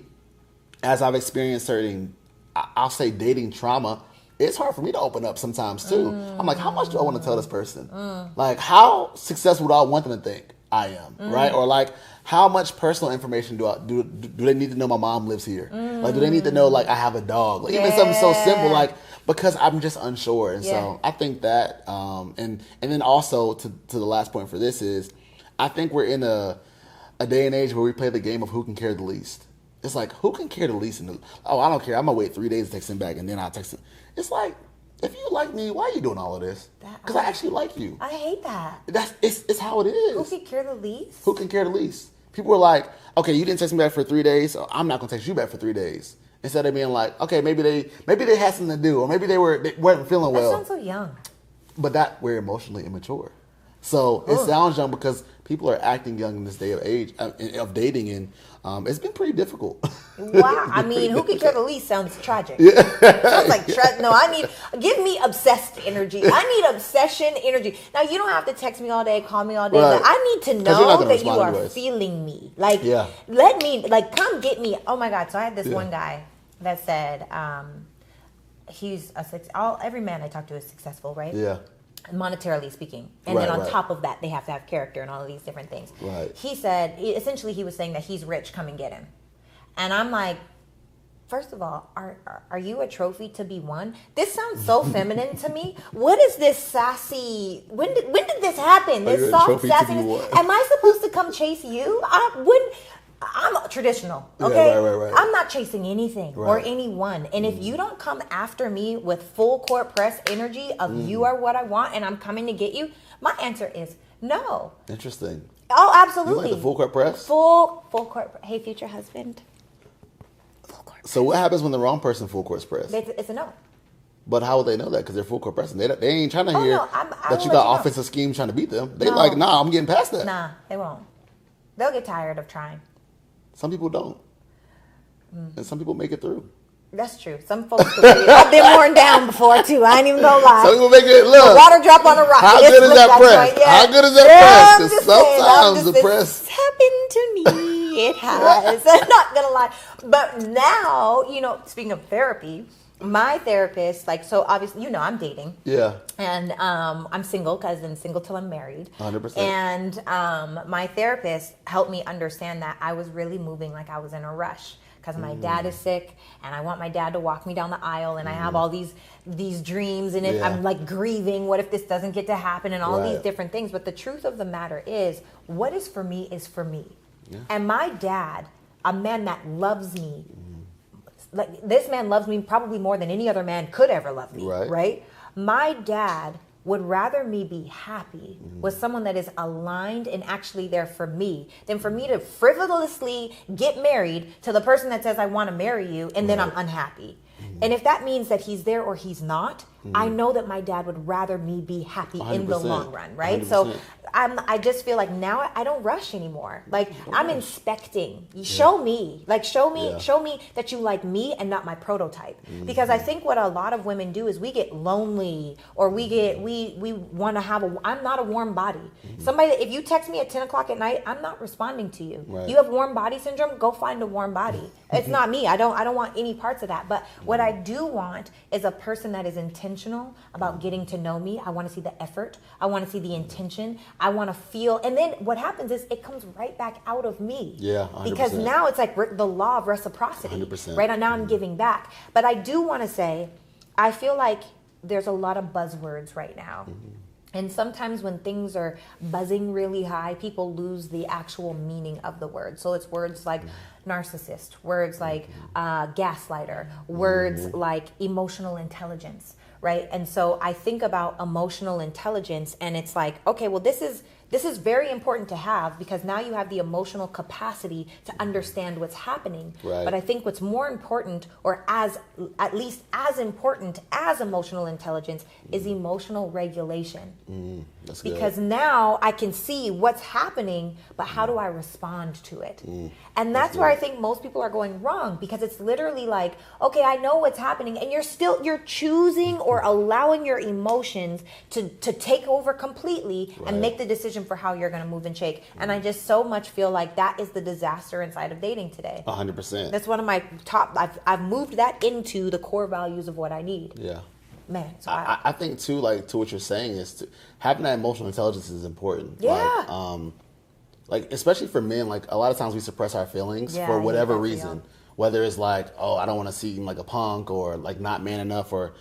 as I've experienced certain, I'll say, dating trauma, it's hard for me to open up sometimes too. I'm like, how much do I want to tell this person? Like, how successful do I want them to think I am, right? Or, like, how much personal information do they need to know my mom lives here? Like, do they need to know, like, I have a dog? Like, even something so simple, like, because I'm just unsure. And so I think that, and then also to the last point for this is, I think we're in a a day and age where we play the game of who can care the least. It's like, who can care the least? Oh, I don't care. I'm going to wait 3 days to text him back, and then I'll text him. It's like, if you like me, why are you doing all of this? Because I actually like you. I hate that. It's how it is. Who can care the least? Who can care the least? People are like, okay, you didn't text me back for 3 days, so I'm not going to text you back for 3 days. Instead of being like, okay, maybe they had something to do, or maybe they weren't feeling well. That sounds so young. But we're emotionally immature. So it sounds young because people are acting young in this day of age of dating, and it's been pretty difficult. Wow, I mean, who could care the least sounds tragic. Yeah. Sounds like give me obsessed energy. I need obsession energy. Now you don't have to text me all day, call me all day, right. but I need to know that you are feeling me. Like, let me, like, come get me. Oh my God! So I had this one guy that said, every man I talk to is successful, right? Yeah. Monetarily speaking, and then on top of that they have to have character and all of these different things. Right. He said, essentially he was saying that he's rich, come and get him. And I'm like, first of all, are you a trophy to be won? This sounds so feminine to me. What is this sassy, when did this happen? This soft sassiness? Am I supposed to come chase you? I'm traditional, okay? Yeah, right. I'm not chasing anything or anyone. And if you don't come after me with full court press energy of you are what I want and I'm coming to get you, my answer is no. Interesting. Oh, absolutely. You like the full court press? Full court. Hey, future husband. Full court press. So what happens when the wrong person full court press? It's a no. But how would they know that? Because they're full court pressing. They ain't trying to hear that you got offensive scheme trying to beat them. They like, nah, I'm getting past that. Nah, they won't. They'll get tired of trying. Some people don't. And some people make it through. That's true. Some folks do. I've been worn down before, too. I ain't even gonna lie. Some people make it, look. A water drop on a rock. How good is that press? Right, yeah. How good is that press? Because sometimes the press... It's happened to me. It has. I'm not gonna lie. But now, speaking of therapy, my therapist, so obviously, I'm dating. Yeah. And I'm single because I'm single till I'm married. 100%. And my therapist helped me understand that I was really moving like I was in a rush because my dad is sick and I want my dad to walk me down the aisle and I have all these dreams and if I'm like grieving, what if this doesn't get to happen and all these different things. But the truth of the matter is what is for me is for me. Yeah. And my dad, a man that loves me, like this man loves me probably more than any other man could ever love me, right? My dad would rather me be happy with someone that is aligned and actually there for me than for me to frivolously get married to the person that says I want to marry you and then I'm unhappy. And if that means that he's there or he's not, I know that my dad would rather me be happy 100%. In the long run, right? 100%. So I just feel like now I don't rush anymore. Like I'm inspecting. You show me, show me that you like me and not my prototype. Because I think what a lot of women do is we get lonely or we want to have I'm not a warm body. Somebody, if you text me at 10 o'clock at night, I'm not responding to you. Right. You have warm body syndrome, go find a warm body. It's not me. I don't want any parts of that. But what I do want is a person that is intentional about getting to know me. I want to see the effort. I want to see the intention. I want to feel. And then what happens is it comes right back out of me. Yeah, 100%. Because now it's like the law of reciprocity. 100%. Right? Now I'm giving back. But I do want to say, I feel like there's a lot of buzzwords right now. And sometimes when things are buzzing really high, people lose the actual meaning of the word. So it's words like narcissist, words like gaslighter, words like emotional intelligence, right? And so I think about emotional intelligence and it's like, okay, well, this is very important to have because now you have the emotional capacity to understand what's happening. Right. But I think what's more important, or at least as important as emotional intelligence, is emotional regulation. That's good. Because now I can see what's happening, but how do I respond to it? And that's where I think most people are going wrong because it's literally like, okay, I know what's happening, and you're choosing or allowing your emotions to take over completely and make the decision for how you're going to move and shake. And I just so much feel like that is the disaster inside of dating today. 100%. That's one of my top, I've moved that into the core values of what I need. Yeah. Man. So I think too, to what you're saying is having that emotional intelligence is important. Yeah. Like especially for men, a lot of times we suppress our feelings for whatever reason. Whether it's I don't want to seem like a punk or not man enough or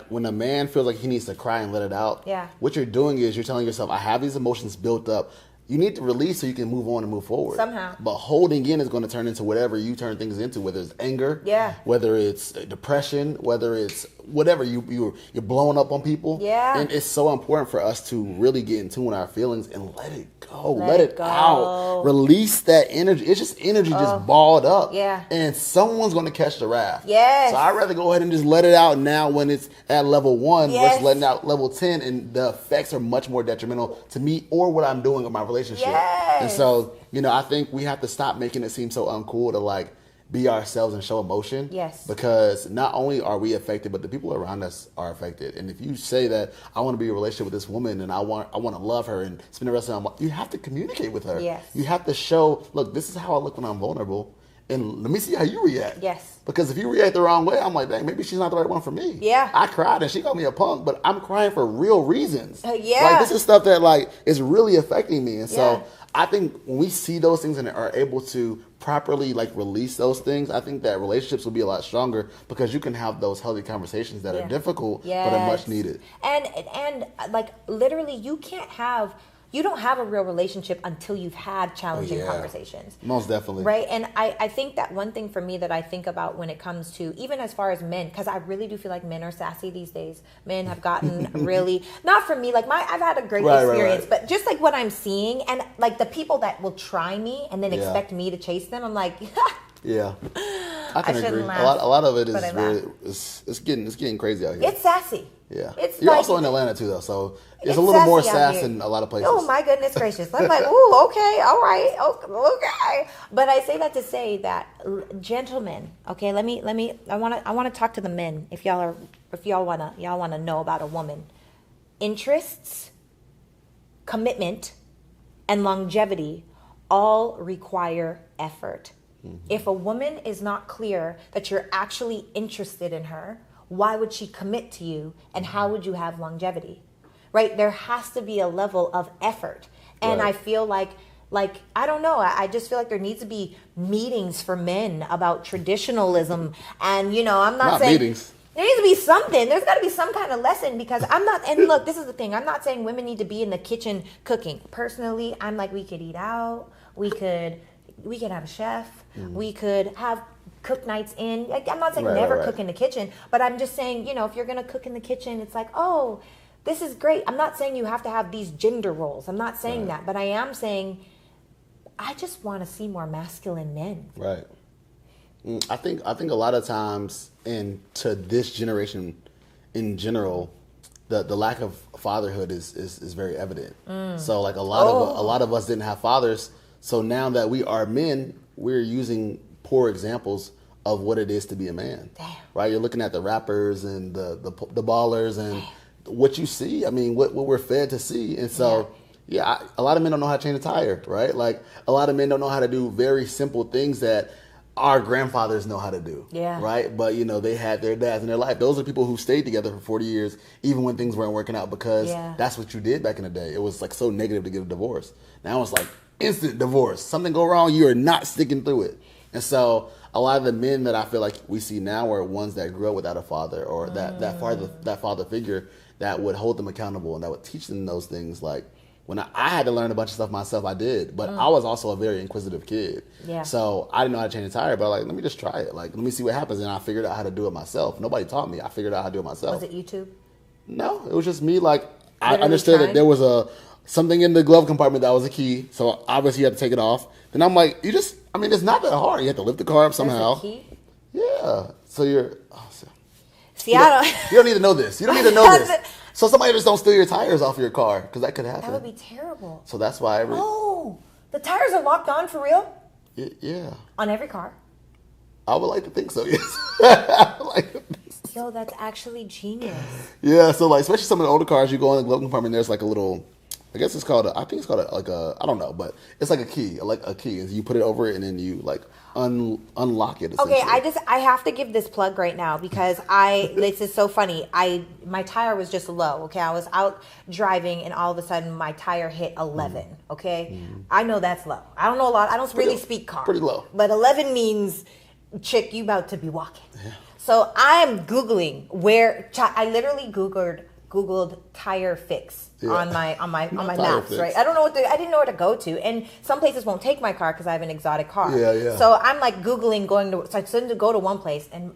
when a man feels like he needs to cry and let it out. Yeah. What you're doing is you're telling yourself, I have these emotions built up. you need to release so you can move on and move forward. Somehow. But holding in is going to turn into whatever you turn things into, whether it's anger, whether it's depression, whether it's whatever, you're blowing up on people. Yeah. And it's so important for us to really get in tune with our feelings and let it go. Let it out. Release that energy. It's just energy just balled up. Yeah. And someone's going to catch the wrath. Yes. So I'd rather go ahead and just let it out now when it's at level 1 versus letting out level 10, and the effects are much more detrimental to me or what I'm doing with my relationship. Yes. And so, I think we have to stop making it seem so uncool to like be ourselves and show emotion. Yes. Because not only are we affected, but the people around us are affected. And if you say that I want to be in a relationship with this woman and I want to love her and spend the rest of my life, you have to communicate with her. Yes. You have to show, look, this is how I look when I'm vulnerable. And let me see how you react. Yes. Because if you react the wrong way, I'm like, dang, maybe she's not the right one for me. Yeah. I cried and she called me a punk, but I'm crying for real reasons. Yeah. Like, this is stuff that, like, is really affecting me. And so I think when we see those things and are able to properly, like, release those things, I think that relationships will be a lot stronger because you can have those healthy conversations that are difficult but are much needed. And like, literally, you don't have a real relationship until you've had challenging conversations. Most definitely. Right? And I think that one thing for me that I think about when it comes to, even as far as men, because I really do feel like men are sassy these days. Men have gotten really, not for me, like I've had a great experience, but just like what I'm seeing, and like the people that will try me and then expect me to chase them, I'm like, yeah. I can agree. Laugh, a lot of it is really, it's getting crazy out here. It's sassay. Yeah. You're also in Atlanta too, though, so it's a little more sass in a lot of places. Oh my goodness gracious! I'm like, ooh, okay, all right, okay. But I say that to say that, gentlemen, okay. Let me. I want to talk to the men. If y'all wanna know about a woman, interests, commitment, and longevity all require effort. Mm-hmm. If a woman is not clear that you're actually interested in her, why would she commit to you, and how would you have longevity? Right? There has to be a level of effort. And I feel like I don't know, I just feel like there needs to be meetings for men about traditionalism. And, I'm not saying meetings. There needs to be something. There's got to be some kind of lesson, because I'm not, and look, this is the thing. I'm not saying women need to be in the kitchen cooking. Personally, I'm like, we could eat out. We could have a chef. We could have cook nights in. Like, I'm not saying never cook in the kitchen, but I'm just saying, if you're going to cook in the kitchen, it's like, oh, this is great. I'm not saying you have to have these gender roles. I'm not saying that, but I am saying I just want to see more masculine men. Right. I think a lot of times, and to this generation in general, the lack of fatherhood is very evident. So like a lot of us didn't have fathers. So now that we are men, we're using poor examples of what it is to be a man. Damn. Right? You're looking at the rappers and the ballers and what you see. I mean, what we're fed to see. And so, a lot of men don't know how to change a tire, right? Like, a lot of men don't know how to do very simple things that our grandfathers know how to do. Yeah. Right? But, they had their dads in their life. Those are people who stayed together for 40 years, even when things weren't working out, because that's what you did back in the day. It was like so negative to get a divorce. Now it's like instant divorce. Something go wrong, you are not sticking through it. And so a lot of the men that I feel like we see now are ones that grew up without a father, or that father figure that would hold them accountable and that would teach them those things. Like, when I had to learn a bunch of stuff myself, I did. But I was also a very inquisitive kid. Yeah. So I didn't know how to change a tire, but let me just try it. Like, let me see what happens. And I figured out how to do it myself. Nobody taught me. I figured out how to do it myself. Was it YouTube? No, it was just me. Like, I understood that there was something in the glove compartment that was a key. So obviously you had to take it off. Then I'm like, it's not that hard. You have to lift the car up somehow. There's a key? Yeah. So you're... See, I don't... You don't need to know this. You don't need to know this. So somebody just don't steal your tires off your car, because that could happen. That would be terrible. So that's why the tires are locked on for real? Yeah. On every car? I would like to think so, yes. I would like to think so. Yo, that's actually genius. Yeah, so like, especially some of the older cars, you go in the glove compartment, there's like a little... I guess it's called I don't know, but it's like a key, and you put it over it and then you like unlock it. Okay, I have to give this plug right now, because this is so funny. My tire was just low. Okay, I was out driving and all of a sudden my tire hit 11. Okay, I know that's low. I don't know a lot. I don't really speak car. Pretty low. But 11 means, chick, you about to be walking. Yeah. So I'm Googling I literally Googled Googled tire fix on my maps, fix. right? I don't know I didn't know where to go to, and some places won't take my car because I have an exotic car. Yeah. So I'm like Googling so I decided to go to one place, and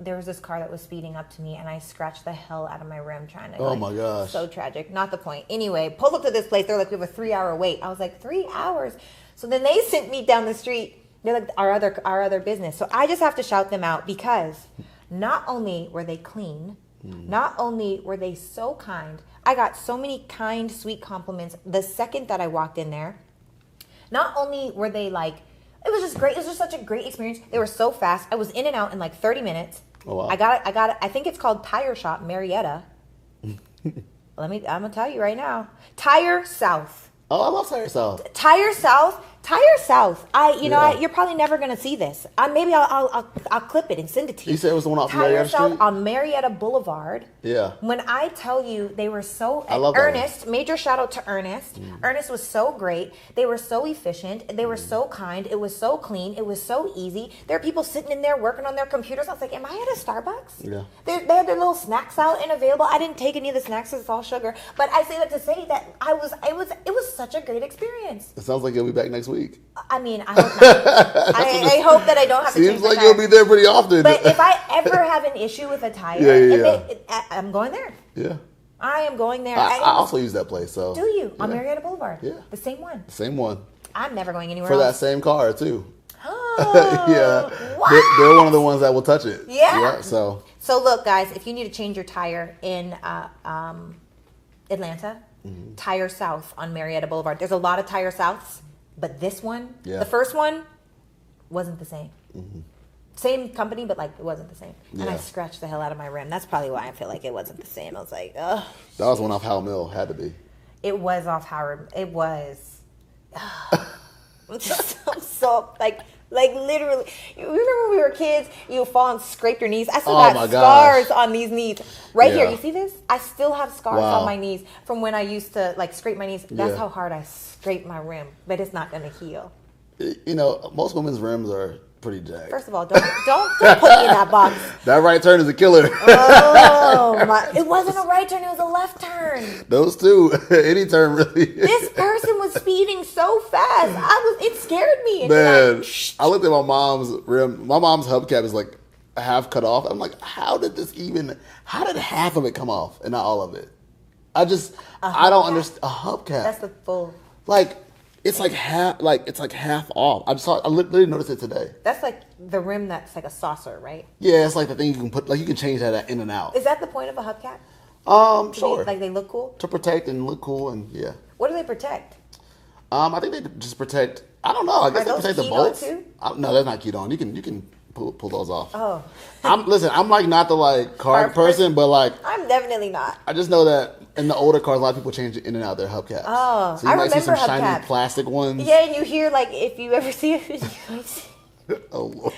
there was this car that was speeding up to me, and I scratched the hell out of my rim trying to. Oh my gosh! So tragic. Not the point. Anyway, pulled up to this place. They're like, we have a 3-hour wait. I was like, 3 hours. So then they sent me down the street. They're like our other business. So I just have to shout them out because not only were they clean, not only were they so kind. I got so many kind, sweet compliments the second that I walked in there. Not only were they like, it was just great. It was just such a great experience. They were so fast. I was in and out in like 30 minutes. Oh, wow. I got it. I think it's called Tire Shop Marietta. I'm gonna tell you right now. Tire South. Oh, I love Tire South. Tire South. You're probably never gonna see this. Maybe I'll clip it and send it to you. You said it was the one off Marietta Marietta Street? South on Marietta Boulevard. Yeah. When I tell you they were so I love that Ernest, major shout out to Ernest. Ernest was so great. They were so efficient. They were so kind. It was so clean. It was so easy. There are people sitting in there working on their computers. I was like, am I at a Starbucks? Yeah. They had their little snacks out and available. I didn't take any of the snacks because it's all sugar. But I say that to say that it was such a great experience. It sounds like you'll be back next week. I mean, I hope not. I hope that I don't have to change Seems like my you'll tire. be there pretty often. But if I ever have an issue with a tire, I'm going there. Yeah. I am going there. I also use that place. So Do you? On Marietta Boulevard? Yeah. The same one? Same one. I'm never going anywhere For that else. same car, too. Oh, Yeah. what? They're one of the ones that will touch it. Yeah. So look, guys, if you need to change your tire in Atlanta, Tire South on Marietta Boulevard. There's a lot of Tire Souths, but this one, the first one, wasn't the same. Same company, but like it wasn't the same. And I scratched the hell out of my rim. That's probably why I feel like it wasn't the same. I was like, ugh. that was one off Howell Mill. Had to be. It was off Howard. It was. I'm so like literally. You remember when we were kids? You would fall and scrape your knees. I still got scars on these knees. Right here. You see this? I still have scars on my knees from when I used to like scrape my knees. That's how hard I scrape my rim, but it's not going to heal. You know, most women's rims are pretty jacked. First of all, don't put me in that box. That right turn is a killer. Oh my! It wasn't a right turn; it was a left turn. Those two, any turn really. This person was speeding so fast. It scared me. And Man, I looked at my mom's rim. My mom's hubcap is like half cut off. I'm like, how did half of it come off and not all of it? I don't understand. A hubcap. That's the full. Like, it's like half off. I literally noticed it today. That's like the rim that's like a saucer, right? Yeah, it's like the thing you can put, like you can change that in and out. Is that the point of a hubcap? Sure. Like they look cool? To protect and look cool and yeah. What do they protect? I think they just protect, I don't know, I guess they protect the bolts. Too? No, that's not keyed on. You can pull those off. Oh. I'm like not the like car person, but like I'm definitely not. I just know that in the older cars, a lot of people change in and out their hubcaps. Oh, so you might see some hubcaps. shiny plastic ones. Yeah, and you hear like if you ever see it. Oh Lord.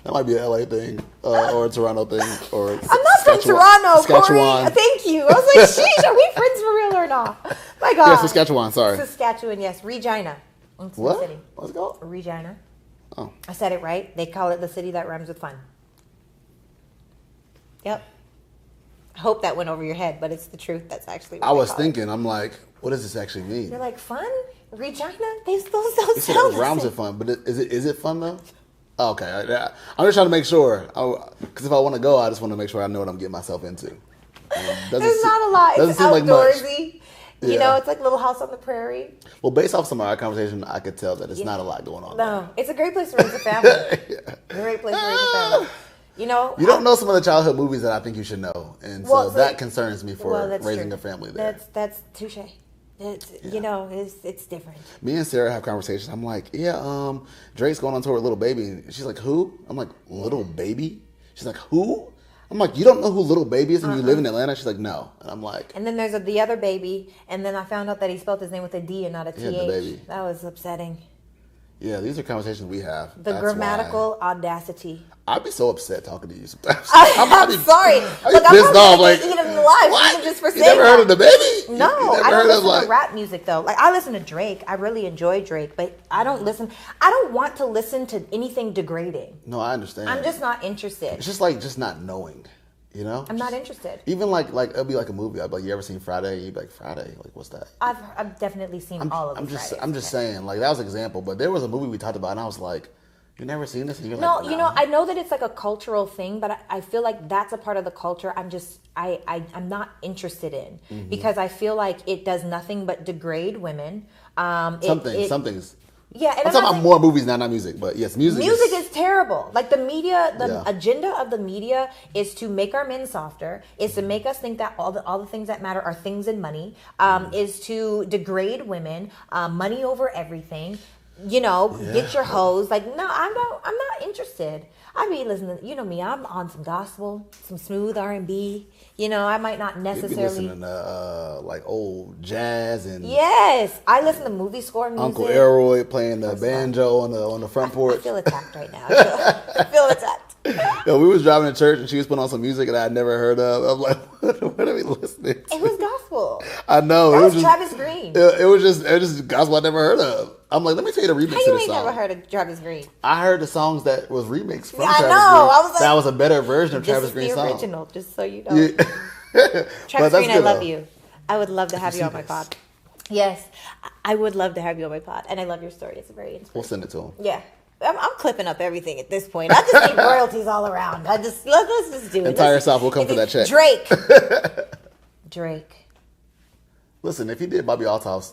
That might be an LA thing or a Toronto thing or I'm not from Toronto, Saskatchewan. Corey. Thank you. I was like, sheesh, are we friends for real or not? My God. Yeah, Saskatchewan. Sorry. Saskatchewan, yes. Regina. What? City. What's it called? Regina. Oh. I said it right. They call it the city that rhymes with fun. Yep. I hope that went over your head, but it's the truth. That's actually what I was thinking, I'm like, what does this actually mean? You're like, fun? Regina? Those don't You said it rhymes with fun, but is it fun though? Oh, okay. I'm just trying to make sure. Because if I want to go, I just want to make sure I know what I'm getting myself into. There's not a lot. It's outdoorsy. Yeah. You know, it's like Little House on the Prairie. Well, based off some of our conversation, I could tell that it's not a lot going on. No, it's a great place to raise a family. Great place to raise a family. You know, you don't know some of the childhood movies that I think you should know, and so that concerns me for raising a family there. That's touche. You know, it's different. Me and Sarah have conversations. I'm like, Drake's going on tour with Little Baby, and she's like, who? I'm like, Little Baby? She's like, who? I'm like, you don't know who Little Baby is and you live in Atlanta? She's like, no. And I'm like... And then there's the other baby, and then I found out that he spelled his name with a D and not a TH. Yeah, the baby. That was upsetting. Yeah, these are conversations we have. That's grammatical audacity. I'd be so upset talking to you sometimes. I'm sorry. Look, I'm pissed off. Like, eat him alive. What? Just for you never heard of the baby? No, I don't listen to rap music though. Like I listen to Drake. I really enjoy Drake, but I don't want to listen to anything degrading. No, I understand. I'm just not interested. It's just like not knowing. You know, I'm not interested. Even like it'll be like a movie. I'd be like, you ever seen Friday? You'd be like, Friday? Like, what's that? I've definitely seen all of them. I'm just saying, like, that was an example. But there was a movie we talked about, and I was like, you never seen this? And you're no, like, nah. you know, I know that it's like a cultural thing, but I feel like that's a part of the culture I'm not interested in because I feel like it does nothing but degrade women. Some things. Yeah, and I'm talking about more movies, not music, but yes, music is terrible. Like the media, agenda of the media is to make our men softer, is to make us think that all the things that matter are things and money, is to degrade women, money over everything. You know, get your hoes. Like, no, I'm not interested. I be listening. You know me. I'm on some gospel, some smooth R&B. You know, I might not necessarily be listening to like old jazz and yes, I listen to movie score music. Uncle Elroy playing the banjo on the front porch. I feel attacked right now. I feel attacked. Yo, we was driving to church and she was putting on some music that I had never heard of. I'm like, what are we listening to? It was gospel. I know. That was Travis Green. It was just gospel I never heard of. I'm like, let me tell you the remix of this song. How you ain't never heard of Travis Green? I heard the songs that was remixed from Travis Green. I was like, that was a better version of Travis Green's song. This is the original, just so you know. Travis Green, I love you. I would love to have you on my pod. Yes, I would love to have you on my pod. And I love your story. It's very inspiring. We'll send it to him. Yeah. I'm clipping up everything at this point. I just need royalties all around. Let's just do it. Entire South will come for that check. Drake. Listen, if he did Bobby Altoff's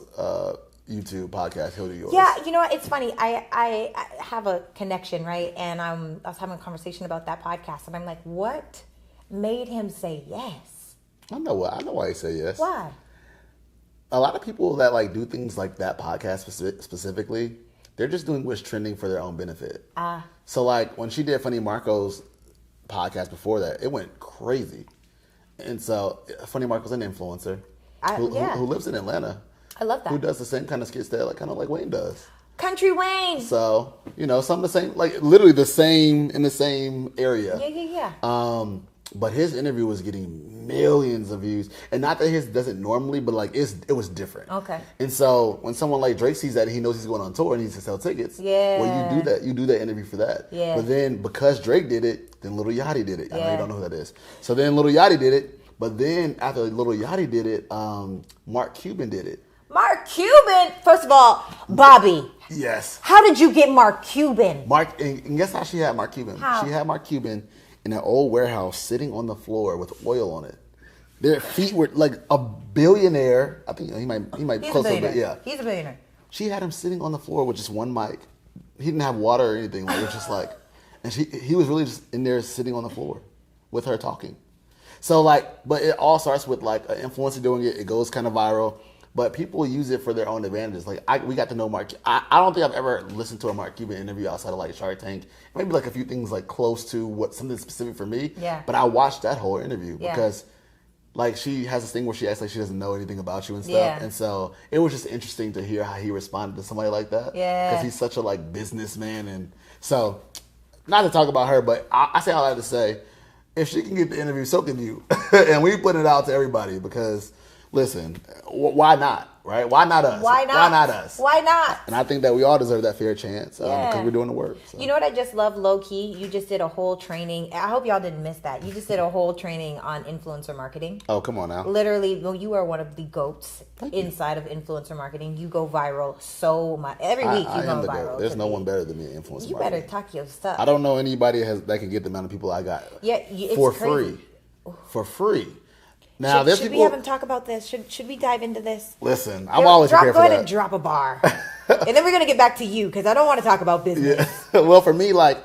YouTube podcast, he'll do yours. Yeah, you know what? It's funny. I have a connection, right? And I was having a conversation about that podcast, and I'm like, what made him say yes? I know why he said yes. Why? A lot of people that like do things like that podcast specifically, they're just doing what's trending for their own benefit. So like when she did Funny Marco's podcast before that, it went crazy. And so Funny Marco's an influencer who lives in Atlanta. I love that. Who does the same kind of skits that kind of like Wayne does. Country Wayne. So, you know, some of the same, like literally the same in the same area. Yeah. But his interview was getting millions of views. And not that his doesn't normally, but like it was different. Okay. And so when someone like Drake sees that, he knows he's going on tour and he needs to sell tickets. Yeah. Well, you do that interview for that. Yeah. But then because Drake did it, then Lil Yachty did it. I know you don't know who that is. So then Lil Yachty did it. But then after Lil Yachty did it, Mark Cuban did it. Mark Cuban? First of all, Bobby. Yes. How did you get Mark Cuban? And guess how she had Mark Cuban? How? She had Mark Cuban in an old warehouse sitting on the floor with oil on it. Their feet were like a billionaire. I think he might He's close a to billionaire. it. Yeah. He's a billionaire. She had him sitting on the floor with just one mic. He didn't have water or anything. Like, it was just like, and he was really just in there sitting on the floor with her talking. So like, but it all starts with like an influencer doing it. It goes kind of viral. But people use it for their own advantages. Like we got to know Mark. I don't think I've ever listened to a Mark Cuban interview outside of like Shark Tank. Maybe like a few things like close to something specific for me. Yeah. But I watched that whole interview because like she has this thing where she acts like she doesn't know anything about you and stuff. Yeah. And so it was just interesting to hear how he responded to somebody like that. Yeah. Because he's such a like businessman. And so not to talk about her, but I say all I have to say, if she can get the interview, so can you. And we put it out to everybody because listen, why not, right? Why not us? Why not? Why not us? Why not? And I think that we all deserve that fair chance because we're doing the work. So. You know what I just love, low-key? You just did a whole training. I hope y'all didn't miss that. You just did a whole training on influencer marketing. Oh, come on now. Literally, well, you are one of the GOATs inside of influencer marketing. You go viral so much. Every week you go viral. There's no one better than me in influencer marketing. You better talk your stuff. I don't know anybody that can get the amount of people I got for free. For free. Now, should we have him talk about this? Should we dive into this? Listen, I'm always prepared for that. Go ahead and drop a bar. And then we're going to get back to you because I don't want to talk about business. Yeah. Well, for me, like,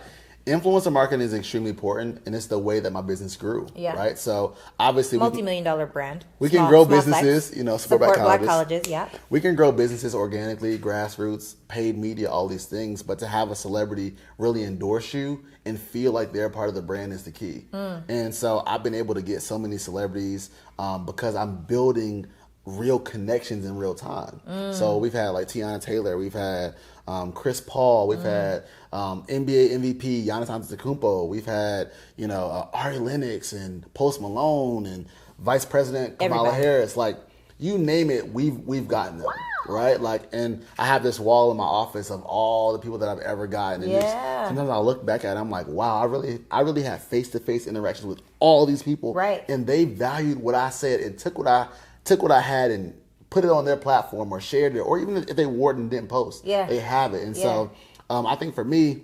influencer marketing is extremely important, and it's the way that my business grew. Yeah. Right? So, obviously, multi-million-dollar brand. We can grow businesses, support Black colleges, yeah. We can grow businesses organically, grassroots, paid media, all these things. But to have a celebrity really endorse you and feel like they're part of the brand is the key. And so I've been able to get so many celebrities because I'm building real connections in real time. So we've had like Tiana Taylor, we've had Chris Paul, we've had NBA MVP Giannis Antetokounmpo, we've had Ari Lennox and Post Malone and Vice President Kamala Harris. Like, You name it, we've gotten them. Wow. Right? Like, and I have this wall in my office of all the people that I've ever gotten. And sometimes I look back at it, I'm like, wow, I really have face-to-face interactions with all these people. Right. And they valued what I said and took what I had and put it on their platform or shared it, or even if they wore it and didn't post, they have it. And so I think for me,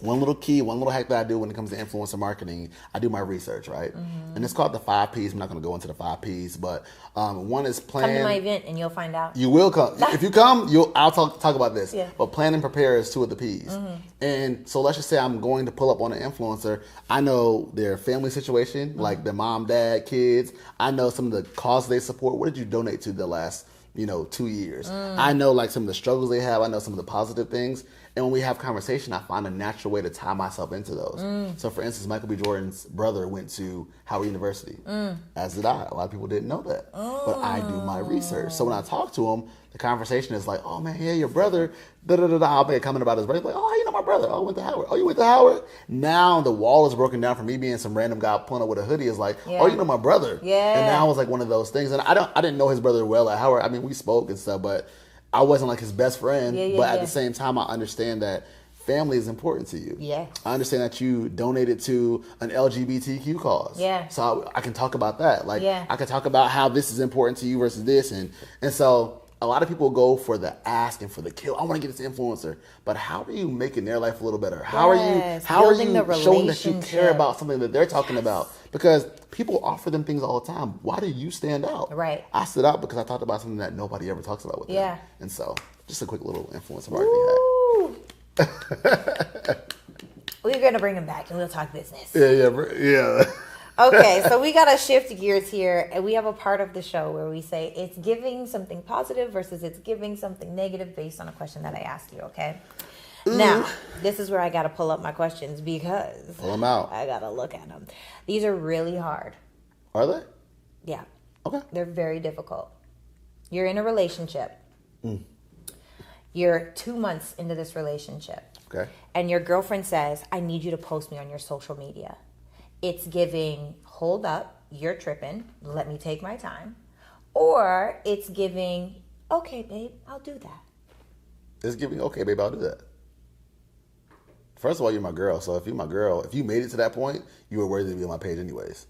one little hack that I do when it comes to influencer marketing, I do my research, right? Mm-hmm. And it's called the 5 Ps. I'm not going to go into the 5 Ps, but one is plan. Come to my event and you'll find out. You will come. If you come, I'll talk about this. Yeah. But plan and prepare is 2 of the Ps. Mm-hmm. And so let's just say I'm going to pull up on an influencer. I know their family situation, like their mom, dad, kids. I know some of the causes they support. What did you donate to the last 2 years? I know like some of the struggles they have. I know some of the positive things. And when we have conversation, I find a natural way to tie myself into those. So for instance, Michael B. Jordan's brother went to Howard University, as did I. A lot of people didn't know that. But I do my research. So when I talk to him, the conversation is like, oh man, yeah, your brother, da-da-da-da. I'll make a comment about his brother. Like, oh, you know my brother. Oh, I went to Howard. Oh, you went to Howard? Now the wall is broken down from me being some random guy pulling up with a hoodie. Is like, oh, you know my brother. Yeah. And now it was like one of those things. And I didn't know his brother well at Howard. I mean, we spoke and stuff, but I wasn't like his best friend, but at the same time, I understand that family is important to you. Yeah. I understand that you donated to an LGBTQ cause. Yeah. So I can talk about that. Like, I can talk about how this is important to you versus this. And so a lot of people go for the ask and for the kill. I want to get this influencer. But how are you making their life a little better? How are you showing that you care about something that they're talking about? Because people offer them things all the time. Why do you stand out? Right. I stood out because I talked about something that nobody ever talks about with them. And so, just a quick little influencer marketing hack. We're going to bring him back and we'll talk business. Yeah. Okay, so we got to shift gears here, and we have a part of the show where we say it's giving something positive versus it's giving something negative based on a question that I asked you, okay? Ooh. Now, this is where I got to pull up my questions because pull them out. I got to look at them. These are really hard. Are they? Yeah. Okay. They're very difficult. You're in a relationship. You're 2 months into this relationship. Okay. And your girlfriend says, I need you to post me on your social media. It's giving, hold up, you're tripping, let me take my time. Or it's giving, okay, babe, I'll do that. It's giving, okay, babe, I'll do that. First of all, you're my girl. So if you're my girl, if you made it to that point, you were worthy to be on my page anyways.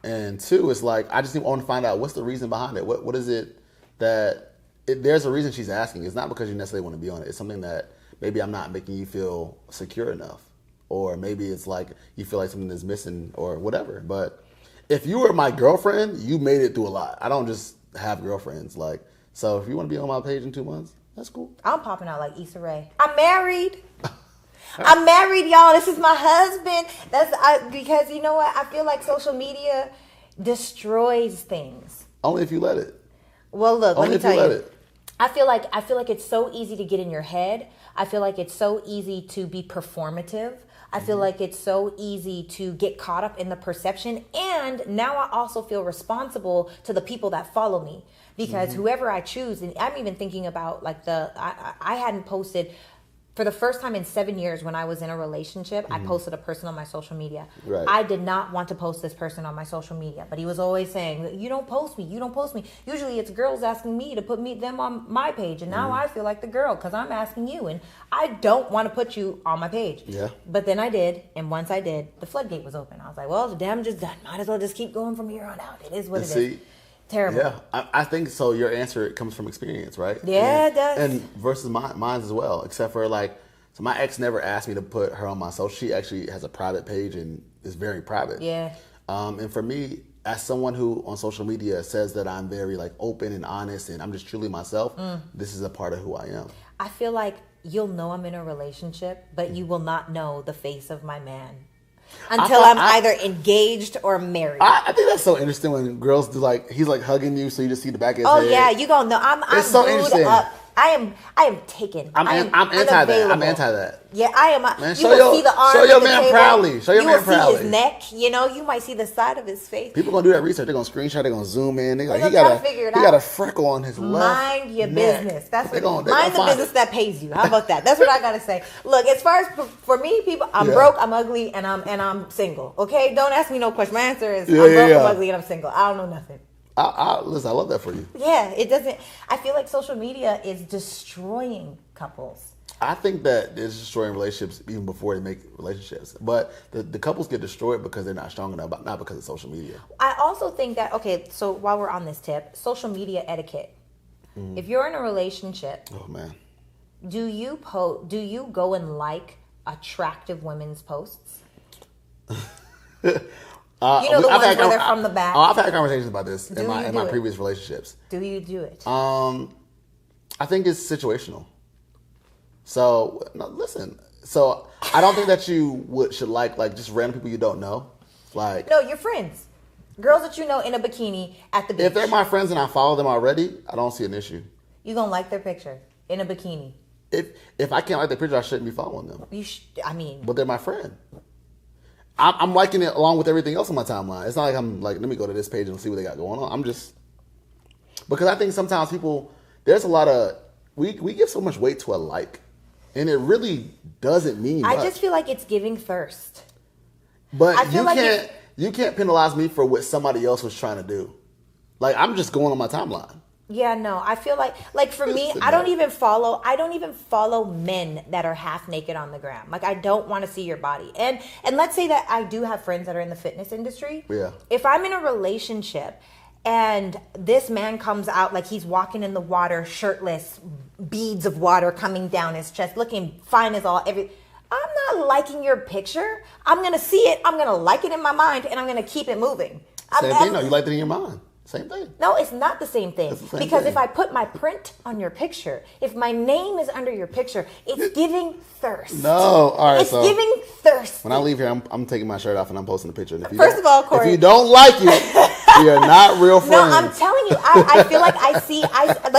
And 2, it's like, I just want to find out what's the reason behind it. What is it that, there's a reason she's asking. It's not because you necessarily want to be on it. It's something that maybe I'm not making you feel secure enough. Or maybe it's like you feel like something is missing or whatever. But if you were my girlfriend, you made it through a lot. I don't just have girlfriends. Like, so if you want to be on my page in 2 months, that's cool. I'm popping out like Issa Rae. I'm married. I'm married, y'all. This is my husband. Because you know what? I feel like social media destroys things. Only if you let it. Well, look, let me tell you. I feel like it's so easy to get in your head. I feel like it's so easy to be performative. I feel like it's so easy to get caught up in the perception. And now I also feel responsible to the people that follow me. Because whoever I choose, and I'm even thinking about like I hadn't posted, for the first time in 7 years when I was in a relationship, I posted a person on my social media. Right. I did not want to post this person on my social media, but he was always saying, you don't post me, you don't post me. Usually it's girls asking me to put them on my page, and now I feel like the girl because I'm asking you, and I don't want to put you on my page. Yeah. But then I did, and once I did, the floodgate was open. I was like, well, the damage is done. Might as well just keep going from here on out. It is what it is. Terrible. Yeah, I think so. Your answer comes from experience, right? Yeah, it does. And versus mine as well, except for like, so my ex never asked me to put her on my social. She actually has a private page and is very private. Yeah. And for me, as someone who on social media says that I'm very like open and honest and I'm just truly myself, this is a part of who I am. I feel like you'll know I'm in a relationship, but you will not know the face of my man. Until I'm either engaged or married. I think that's so interesting when girls do like, he's like hugging you so you just see the back of his head. Oh yeah, you gonna know. I'm so interesting. Up. I am taken. I'm anti that. I'm anti that. Yeah, I am. Man, see the arm. Show your man proudly. Show your man proudly. See his neck. You know, you might see the side of his face. People gonna do that research. They're gonna screenshot. They're gonna zoom in. He got a freckle on his left. Mind your business. That's what. Mind the business that pays you. How about that? That's what I gotta say. Look, as far as for me, people, I'm broke, I'm ugly, and I'm single. Okay, don't ask me no question. My answer is I'm broke, I'm ugly, and I'm single. I don't know nothing. Listen, I love that for you. Yeah, it doesn't. I feel like social media is destroying couples. I think that it's destroying relationships even before they make relationships. But the couples get destroyed because they're not strong enough, not because of social media. I also think that, okay, so while we're on this tip, social media etiquette. If you're in a relationship, oh man, do you go and like attractive women's posts? You know, the ones where they're from the back. I've had conversations about this in my previous relationships. Do you do it? I think it's situational. So listen. So I don't think that you should like just random people you don't know. Like, no, your friends, girls that you know in a bikini at the beach. If they're my friends and I follow them already, I don't see an issue. You gonna like their picture in a bikini? If I can't like their picture, I shouldn't be following them. But they're my friend. I'm liking it along with everything else on my timeline. It's not like I'm like, let me go to this page and see what they got going on. I'm just, because I think sometimes there's a lot of, we give so much weight to a like, and it really doesn't mean much. I just feel like it's giving thirst. But you can't penalize me for what somebody else was trying to do. Like, I'm just going on my timeline. Yeah, no, I feel like for me, I don't even follow men that are half naked on the gram. Like, I don't want to see your body. And let's say that I do have friends that are in the fitness industry. Yeah. If I'm in a relationship and this man comes out like he's walking in the water, shirtless, beads of water coming down his chest, looking fine as all, I'm not liking your picture. I'm going to see it. I'm going to like it in my mind, and I'm going to keep it moving. Same thing. No, you like it in your mind. Same thing. No, it's not the same thing. Because if I put my print on your picture, if my name is under your picture, it's giving thirst. No, all right. It's giving thirst. When I leave here, I'm taking my shirt off and I'm posting a picture. And First of all, Corey, if you don't like it, you're not real friends. No, I'm telling you, I feel like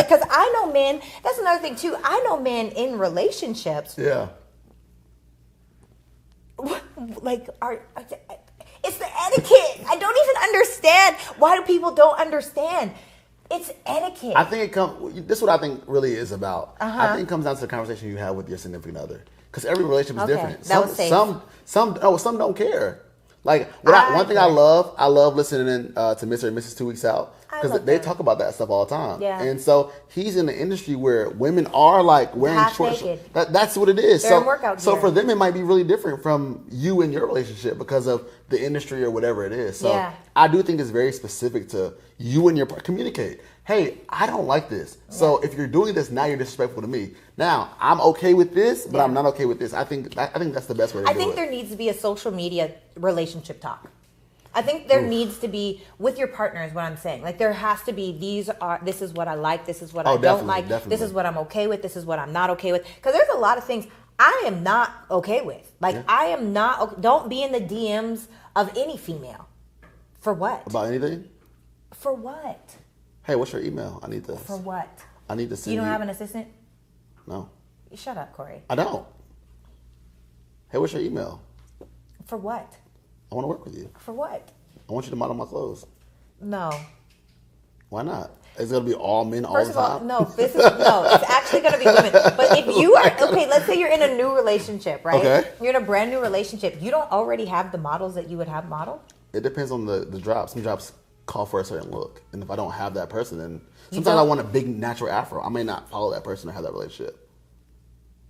because I know men. That's another thing too. I know men in relationships. Yeah. It's the etiquette. I don't even understand. Why do people don't understand? It's etiquette. I think this is what I think really is about. I think it comes down to the conversation you have with your significant other. Because every relationship is different. Some don't care. Like, one thing I love listening to Mr. and Mrs. 2 Weeks Out. Because they talk about that stuff all the time. Yeah. And so he's in the industry where women are like wearing half short. naked. That's what it is. They're in workout gear. So for them, it might be really different from you and your relationship because of the industry or whatever it is. So I do think it's very specific to you and your communicate. Hey, I don't like this. So if you're doing this, now you're disrespectful to me. Now, I'm okay with this, but I'm not okay with this. I think that's the best way to do it. I think there needs to be a social media relationship talk. I think there needs to be with your partner is what I'm saying. Like, there has to be this is what I like, this is what I don't like, this is what I'm okay with, this is what I'm not okay with. Because there's a lot of things I am not okay with. Like, I am not, don't be in the DMs of any female. For what? About anything? For what? Hey, what's your email? I need this. For what? I need to send you. You don't have an assistant? No. Shut up, Corey. I don't. Hey, what's your email? For what? I want to work with you. For what? I want you to model my clothes. No. Why not? Is it going to be all men all the time? First of all, no. It's actually going to be women. But if you are, okay, let's say you're in a new relationship, right? Okay. You're in a brand new relationship. You don't already have the models that you would have modeled? It depends on the drops. Some drops call for a certain look. And if I don't have that person, then sometimes I want a big natural afro. I may not follow that person or have that relationship.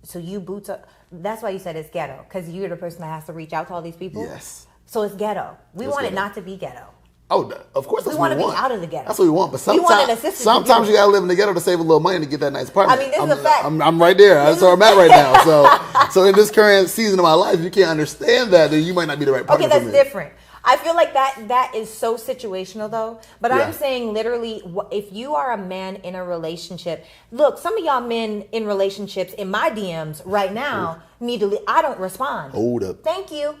So you boots up. That's why you said it's ghetto. Because you're the person that has to reach out to all these people? Yes. So it's ghetto. We want it not to be ghetto. Oh, of course that's what we want. We want to be out of the ghetto. That's what we want. But sometimes you got to live in the ghetto to save a little money to get that nice apartment. I mean, this is a fact. I'm right there. That's where I'm at right now. So in this current season of my life, if you can't understand that, then you might not be the right partner for me. Okay, that's different. I feel like that is so situational though. But I'm saying literally, if you are a man in a relationship, look, some of y'all men in relationships in my DMs right now need to. I don't respond. Hold up. Thank you.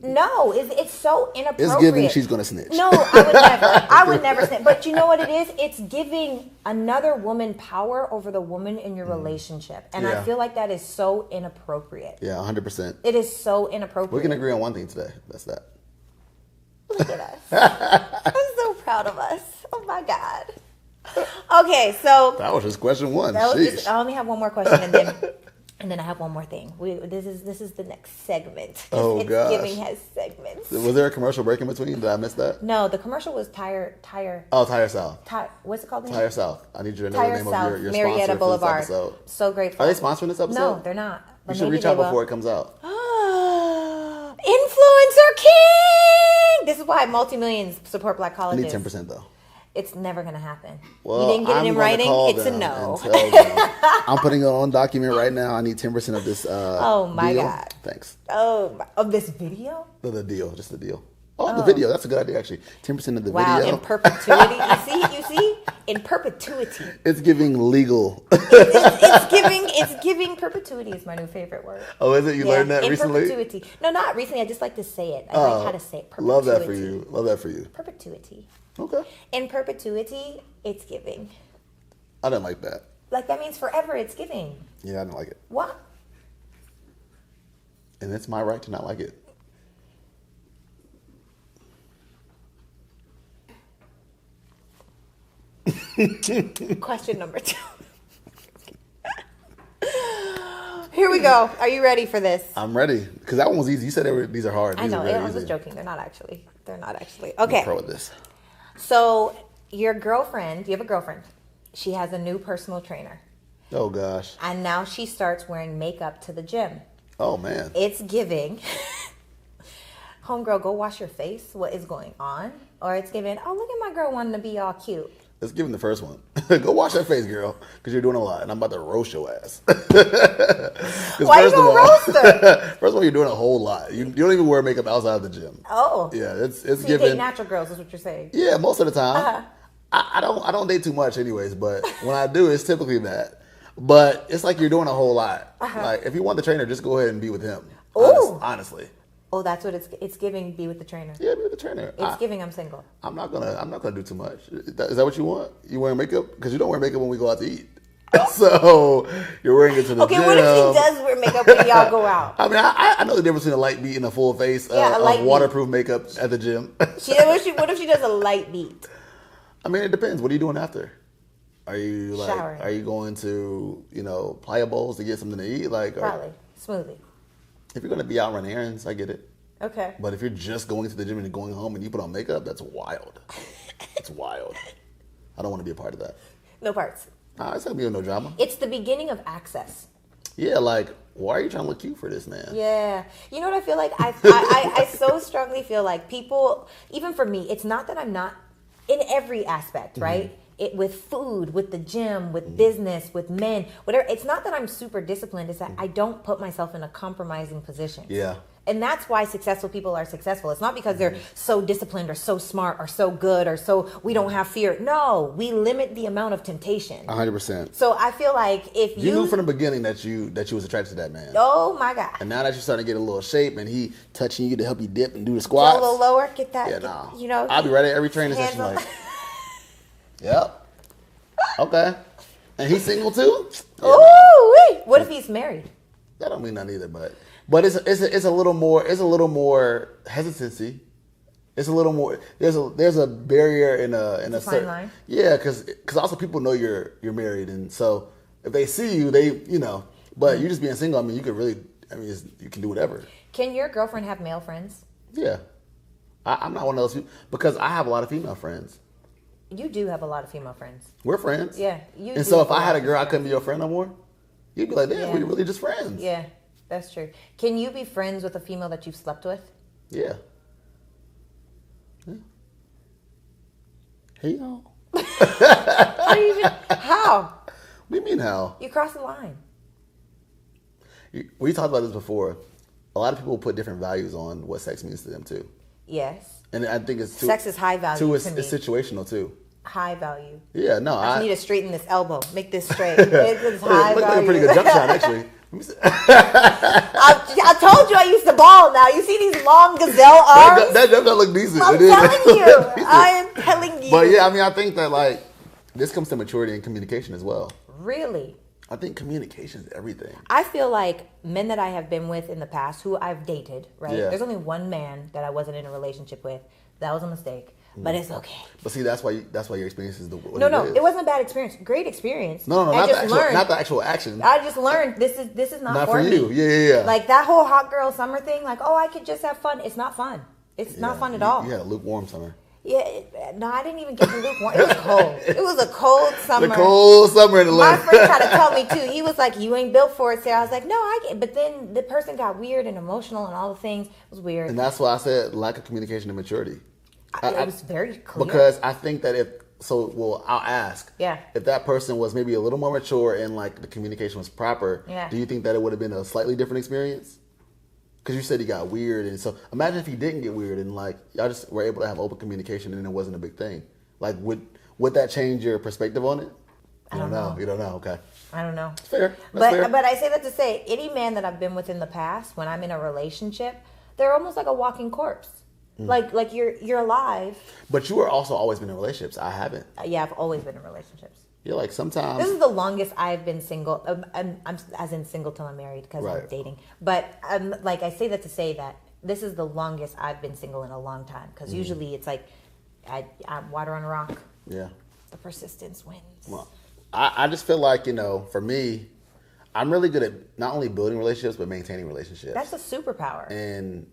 No, it's so inappropriate. It's giving she's gonna snitch. No, I would never. I would never snitch. But you know what it is? It's giving another woman power over the woman in your relationship, and I feel like that is so inappropriate. Yeah, 100%. It is so inappropriate. We can agree on one thing today. That's that. Look at us. I'm so proud of us. Oh my God. Okay, so that was just question one. I only have one more question, and And then I have one more thing. This is the next segment. Oh, gosh. Giving has segments. Was there a commercial break in between? Did I miss that? No, the commercial was Tire. Oh, Tire South. What's it called? Tire South. I need you to know Tire the name South, of your Marietta sponsor Boulevard. for this episode. So grateful. Are they sponsoring this episode? No, they're not. You should reach out before it comes out. Influencer King! This is why multi-millions support Black colleges. I need 10% though. It's never going to happen. Well, you didn't get it in writing? It's a no. I'm putting it on document right now. I need 10% of this oh, my deal. God. Thanks. Of this video? No, the deal. Just the deal. Oh, the video. That's a good idea, actually. 10% of the video. Wow, in perpetuity. You see? In perpetuity. It's giving legal. It's giving perpetuity is my new favorite word. Oh, is it? You learned that recently? In perpetuity. No, not recently. I just like to say it. I like how to say it. Perpetuity. Love that for you. Perpetuity. Okay. In perpetuity, it's giving. I didn't like that. Like, that means forever it's giving. Yeah, I didn't like it. What? And it's my right to not like it. Question number 2. Here we go. Are you ready for this? I'm ready. Because that one was easy. You said these are hard. I know. I was just joking. They're not actually. Okay. I'm pro with this. So, your girlfriend, you have a girlfriend. She has a new personal trainer. Oh, gosh. And now she starts wearing makeup to the gym. Oh, man. It's giving. Homegirl, go wash your face. What is going on? Or it's giving, oh, look at my girl wanting to be all cute. Let's give him the first one. Go wash that face, girl, because you're doing a lot, and I'm about to roast your ass. Why you gonna roast her? First of all, you're doing a whole lot. You don't even wear makeup outside of the gym. Oh, yeah, it's so giving. You date natural girls, is what you're saying? Yeah, most of the time. Uh-huh. I don't date too much, anyways. But when I do, it's typically that. But it's like you're doing a whole lot. Uh-huh. Like if you want the trainer, just go ahead and be with him. Honestly. Oh, that's what it's giving. Be with the trainer. Yeah, be with the trainer. It's giving. I'm single. I'm not gonna do too much. Is that what you want? You wearing makeup? Because you don't wear makeup when we go out to eat. So you're wearing it to the gym. Okay, what if she does wear makeup when y'all go out? I mean, I know the difference between a light beat and a full face of waterproof makeup at the gym. What if she does a light beat? I mean, it depends. What are you doing after? Are you showering? Are you going to Playa Bowls to get something to eat? Probably smoothie. If you're gonna be out running errands, I get it. Okay. But if you're just going to the gym and going home and you put on makeup, that's wild. It's wild. I don't want to be a part of that. No parts. It's not gonna be no drama. It's the beginning of access. Yeah, why are you trying to look cute for this, man? Yeah. You know what I feel like? I so strongly feel like people, even for me, it's not that I'm not in every aspect, right? With food, with the gym, with business, with men, whatever. It's not that I'm super disciplined. It's that I don't put myself in a compromising position. Yeah. And that's why successful people are successful. It's not because they're so disciplined or so smart or so good or so we don't have fear. No, we limit the amount of temptation. 100%. So I feel like if you knew from the beginning that you was attracted to that man. Oh my God. And now that you're starting to get a little shape and he touching you to help you dip and do the squats. Go a little lower, get that. Yeah, I'll be right at every training session like, yep. Okay. And he's single too? Yeah, ooh, wait. What if he's married? That don't mean nothing either, but it's a little more hesitancy. It's a little more. There's a barrier in a fine line. Yeah, because also people know you're married, and so if they see you, But you just being single, I mean, you can do whatever. Can your girlfriend have male friends? Yeah, I'm not one of those people because I have a lot of female friends. You do have a lot of female friends. We're friends. Yeah. And so if I had a girl, I couldn't be your friend no more. You'd be like, damn, we're really just friends. Yeah, that's true. Can you be friends with a female that you've slept with? Yeah. Hey, y'all. How? What do you mean how? You crossed the line. We talked about this before. A lot of people put different values on what sex means to them too. Yes. And I think it's sex is high value to me. It's situational too. High value. Yeah, no. I need to straighten this elbow. Make this straight. It's high value. Look like a pretty good jump shot, actually. I told you I used to ball now. You see these long gazelle arms? That jump shot look decent. I'm telling you. I am telling you. But yeah, I mean, I think that this comes to maturity and communication as well. Really? I think communication is everything. I feel like men that I have been with in the past, who I've dated, right? Yeah. There's only one man that I wasn't in a relationship with. That was a mistake. but it's okay. But see, that's why your experience is the way No, it wasn't a bad experience. Great experience. No, not the actual action. I just learned this is not for you. me. Yeah. Like that whole hot girl summer thing. Like, oh, I could just have fun. It's not fun. It's not fun at all. You had a lukewarm summer. Yeah, no, I didn't even get the lukewarm. It was cold. It was a cold summer. The cold summer in Atlanta. My friend tried to tell me too. He was like, "You ain't built for it, Sarah." I was like, "No, I get." But then the person got weird and emotional and all the things. It was weird. And that's why I said lack of communication and maturity. It was very clear. Because I think that I'll ask. Yeah. If that person was maybe a little more mature and like the communication was proper, do you think that it would have been a slightly different experience? Because you said he got weird, and so imagine if he didn't get weird and like y'all just were able to have open communication and it wasn't a big thing. Like would that change your perspective on it? I don't know. You don't know. Okay. I don't know. It's fair. But I say that to say any man that I've been with in the past, when I'm in a relationship, they're almost like a walking corpse. Like you're alive. But you are also always been in relationships. I haven't. Yeah, I've always been in relationships. You're like sometimes. This is the longest I've been single. I'm as in single till I'm married because I'm dating. But like I say that to say that this is the longest I've been single in a long time. Because usually it's like I'm water on a rock. Yeah. The persistence wins. Well, I just feel like for me, I'm really good at not only building relationships but maintaining relationships. That's a superpower. And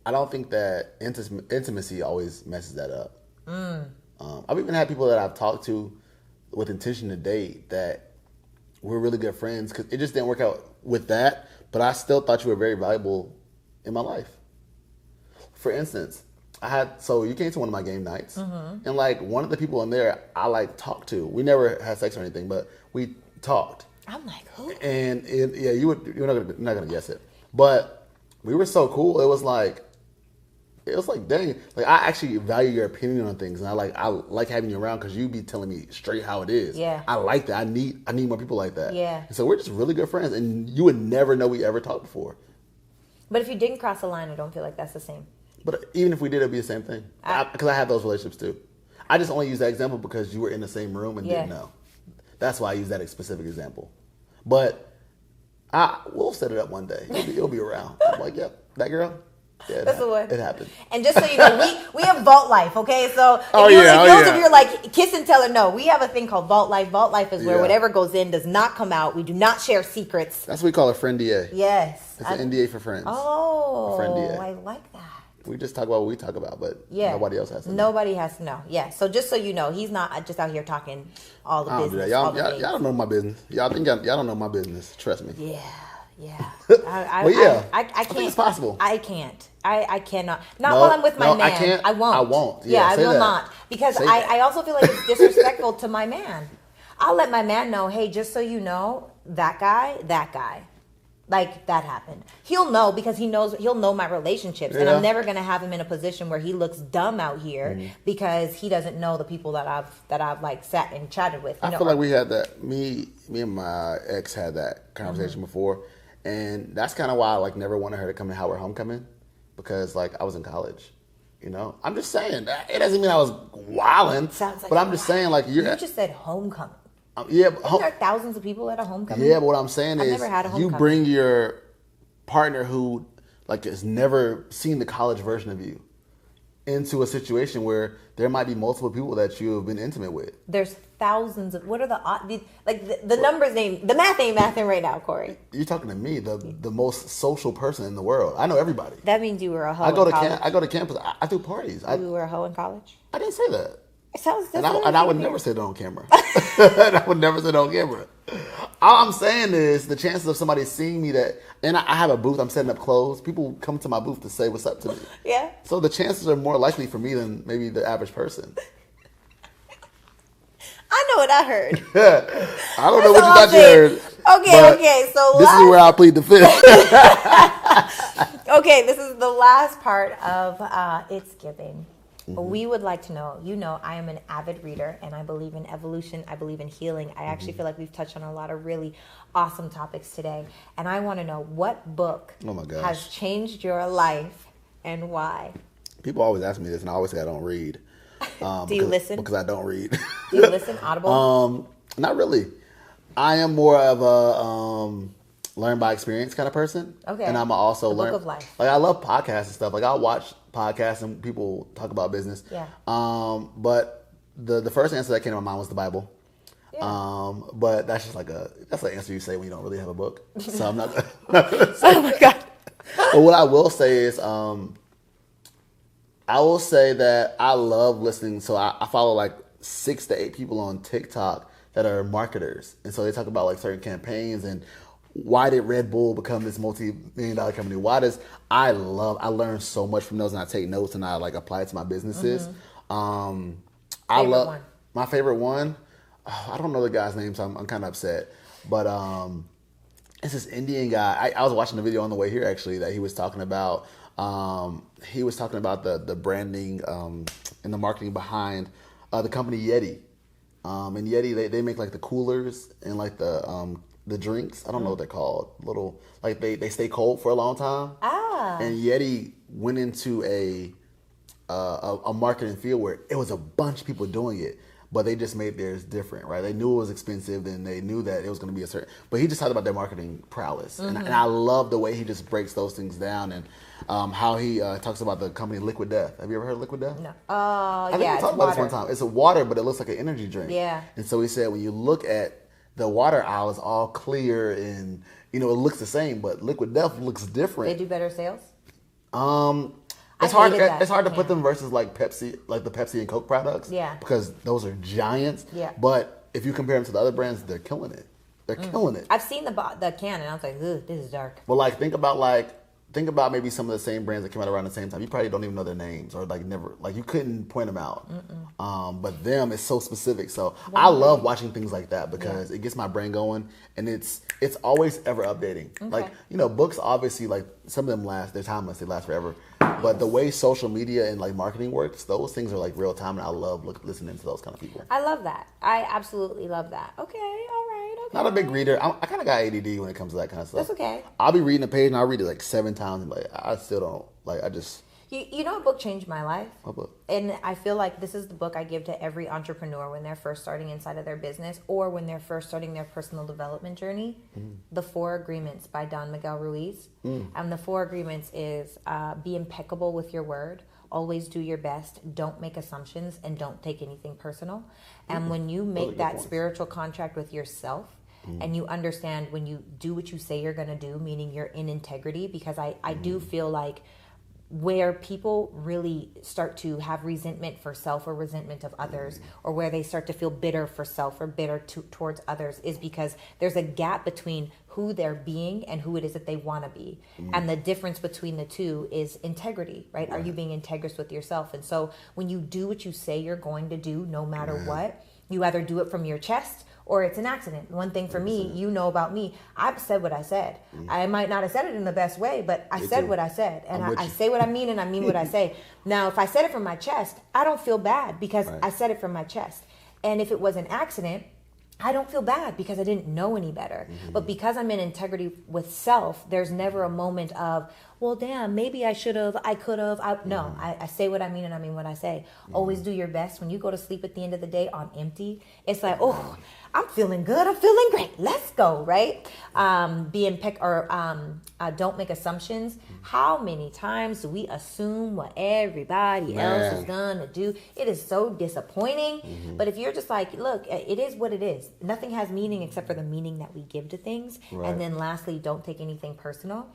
I don't think that intimacy always messes that up. I've even had people that I've talked to with intention to date that we're really good friends because it just didn't work out with that, but I still thought you were very valuable in my life. For instance, you came to one of my game nights, and like one of the people in there I like talked to. We never had sex or anything, but we talked. I'm like, who? And you're not gonna guess it, but we were so cool. It was like, dang, like I actually value your opinion on things, and I like having you around because you be telling me straight how it is. Yeah, I like that. I need more people like that. Yeah, and so we're just really good friends, and you would never know we ever talked before. But if you didn't cross the line, I don't feel like that's the same. But even if we did, it'd be the same thing because I have those relationships too. I just only use that example because you were in the same room and didn't know. That's why I use that specific example. But we'll set it up one day. It'll be around. I'm like, yep, that girl. Yeah, that's the one. It happened. And just so you know, we have Vault Life, okay? So if you're like kiss and tell her no, we have a thing called Vault Life. Vault Life is where whatever goes in does not come out. We do not share secrets. That's what we call a friend DA. Yes. It's an NDA for friends. Oh, a friend DA. I like that. We just talk about what we talk about, but nobody else has to know. Nobody has to know. Yeah. So just so you know, he's not just out here talking all the business. Y'all don't know my business. Y'all think y'all don't know my business. Trust me. Yeah. I can't. think it's possible. I can't. I cannot. Not while I'm with my man. I can't. I won't. I won't. Yeah, I will not. Because I also feel like it's disrespectful to my man. I'll let my man know, hey, just so you know, that guy. Like, that happened. He'll know because he'll know my relationships. And I'm never going to have him in a position where he looks dumb out here because he doesn't know the people that I've like sat and chatted with. I feel like we had that, me and my ex had that conversation before. And that's kind of why I like never wanted her to come to Howard Homecoming because like I was in college. I'm just saying that it doesn't mean I was wilding, but I'm just saying like you just said homecoming. There are thousands of people at a homecoming. Yeah, but what I'm saying is never had a homecoming. You bring your partner who like has never seen the college version of you into a situation where there might be multiple people that you have been intimate with. There's thousands of, what are the numbers the math ain't mathing right now, Corey. You're talking to me, the most social person in the world. I know everybody. That means you were a hoe I go to campus. I do parties. You were a hoe in college? I didn't say that. And I would never say that on camera. I would never say that on camera. All I'm saying is the chances of somebody seeing me and I have a booth, I'm setting up clothes. People come to my booth to say what's up to me. Yeah. So the chances are more likely for me than maybe the average person. I know what I heard. I don't know what you thought you heard. Okay. So this is where I plead the fifth. Okay, this is the last part of It's Giving. We would like to know, I am an avid reader and I believe in evolution. I believe in healing. I actually feel like we've touched on a lot of really awesome topics today. And I want to know what book has changed your life and why. People always ask me this and I always say I don't read. Do you listen? Because I don't read. Do you listen Audible? Not really. I am more of learn by experience kind of person. Okay. And I'm also the learn. Book of life. Like I love podcasts and stuff. Like I'll watch podcasts and people talk about business. Yeah. But the first answer that came to my mind was the Bible. Yeah. But that's just that's an answer you say when you don't really have a book. So I'm not. Oh my God. But what I will say is, I will say that I love listening. So I follow like 6 to 8 people on TikTok that are marketers, and so they talk about like certain campaigns and why did Red Bull become this multi-million-dollar company? I learn so much from those, and I take notes and I like apply it to my businesses. I love one. my favorite one. Oh, I don't know the guy's name, so I'm kind of upset. But it's this Indian guy. I was watching the video on the way here actually that he was talking about. He was talking about the branding and the marketing behind the company Yeti. And Yeti, they make like the coolers and like the drinks. I don't know what they're called. Little like they stay cold for a long time. And Yeti went into a marketing field where it was a bunch of people doing it, but they just made theirs different, right? They knew it was expensive, and they knew that it was going to be a certain. But he just talked about their marketing prowess, and I love the way he just breaks those things down, and how he talks about the company Liquid Death. Have you ever heard of Liquid Death? No. I think we it's talked about this one time. It's a water, but it looks like an energy drink. Yeah. And so he said when you look at the water aisle, it's all clear and it looks the same, but Liquid Death looks different. They do better sales? It's hard to put them versus like Pepsi, like the Pepsi and Coke products. Yeah. Because those are giants. Yeah. But if you compare them to the other brands, they're killing it. They're killing it. I've seen the can and I was like, ugh, this is dark. But like think about maybe some of the same brands that came out around the same time. You probably don't even know their names or like never like you couldn't point them out. But them is so specific. So I love watching things like that because it gets my brain going and it's always ever updating. Okay. Like books obviously like some of them they're timeless, they last forever. But the way social media and like marketing works, those things are like real time, and I love listening to those kind of people. I love that. I absolutely love that. Okay, all right, okay. Not a big reader. I kind of got ADD when it comes to that kind of stuff. That's okay. I'll be reading a page and I'll read it like 7 times and like I still don't like. I just. You know what book changed my life? What book? And I feel like this is the book I give to every entrepreneur when they're first starting inside of their business or when they're first starting their personal development journey. The 4 Agreements by Don Miguel Ruiz. And the 4 Agreements is be impeccable with your word. Always do your best. Don't make assumptions and don't take anything personal. And when you make that spiritual contract with yourself, and you understand when you do what you say you're going to do, meaning you're in integrity, because I do feel like where people really start to have resentment for self or resentment of others, or where they start to feel bitter for self or bitter towards others, is because there's a gap between who they're being and who it is that they want to be. And the difference between the two is integrity, right? Are you being integrous with yourself? And so when you do what you say you're going to do, no matter what, you either do it from your chest or it's an accident. One thing for me, you know about me, I've said what I said. I might not have said it in the best way, but I said what I said. And I say what I mean and I mean what I say. Now, if I said it from my chest, I don't feel bad because I said it from my chest. And if it was an accident, I don't feel bad because I didn't know any better. But because I'm in integrity with self, there's never a moment of, well, damn, maybe I should have, I could have. No, I say what I mean and I mean what I say. Always do your best. When you go to sleep at the end of the day on empty, it's like, oh, I'm feeling good. I'm feeling great. Let's go, right? Don't make assumptions. How many times do we assume what everybody else is gonna do? It is so disappointing. But if you're just like, look, it is what it is. Nothing has meaning except for the meaning that we give to things. And then lastly, don't take anything personal.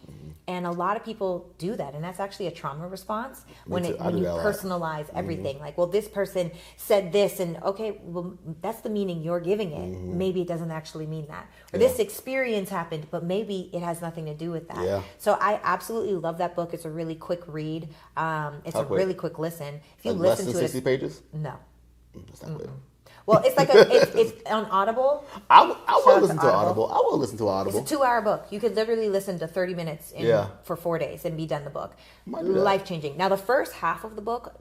And a lot of people do that, and that's actually a trauma response when you personalize everything. Like, well, this person said this, and okay, well, that's the meaning you're giving it. Maybe it doesn't actually mean that. Or this experience happened, but maybe it has nothing to do with that. So I absolutely love that book. It's a really quick read. It's really quick listen. If you listen to it, 60 pages? No. That's not quick. Well, it's like it's on Audible. I will listen to Audible. I will listen to Audible. It's a 2-hour book. You could literally listen to 30 minutes for 4 days and be done the book. Life changing. Now, the first half of the book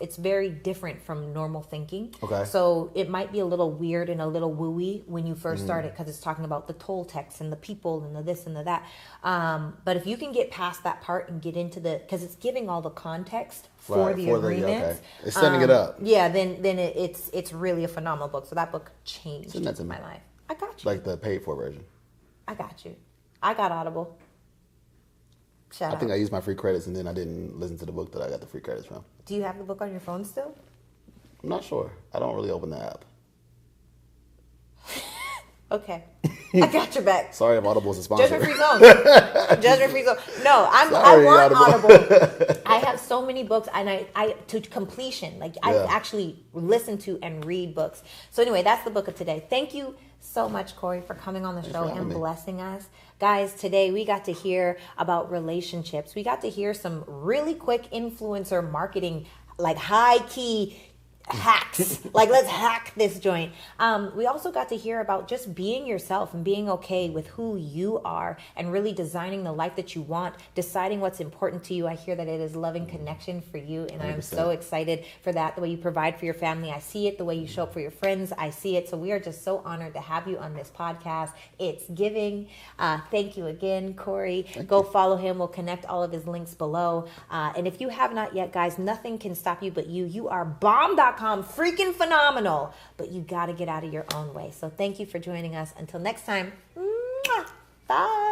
it's very different from normal thinking. Okay. So it might be a little weird and a little wooey when you first start it because it's talking about the Toltecs and the people and the this and the that. But if you can get past that part and get into because it's giving all the context for the agreements. It's setting it up. Yeah, then it's really a phenomenal book. So that book changed my life. I got you. Like the paid for version. I got you. I got Audible. I think I used my free credits and then I didn't listen to the book that I got the free credits from. Do you have the book on your phone still? I'm not sure. I don't really open the app. Okay. I got your back. Sorry if Audible's a sponsor. Judgment-free zone. Judgment-free zone. No, I want Audible. I have so many books, and I to completion. Like, I actually listen to and read books. So anyway, that's the book of today. Thank you so much, Corey, for coming on the show and blessing us. Guys, today we got to hear about relationships. We got to hear some really quick influencer marketing, like high-key hacks. Like, let's hack this joint. We also got to hear about just being yourself and being okay with who you are and really designing the life that you want, deciding what's important to you. I hear that it is loving connection for you, and 100%. I am so excited for that, the way you provide for your family. I see it, the way you show up for your friends. I see it. So we are just so honored to have you on this podcast. It's Giving. Thank you again, Corey. Go follow him. We'll connect all of his links below. And if you have not yet, guys, nothing can stop you but you. You are bomb.com. Freaking phenomenal, but you got to get out of your own way. So thank you for joining us. Until next time, bye.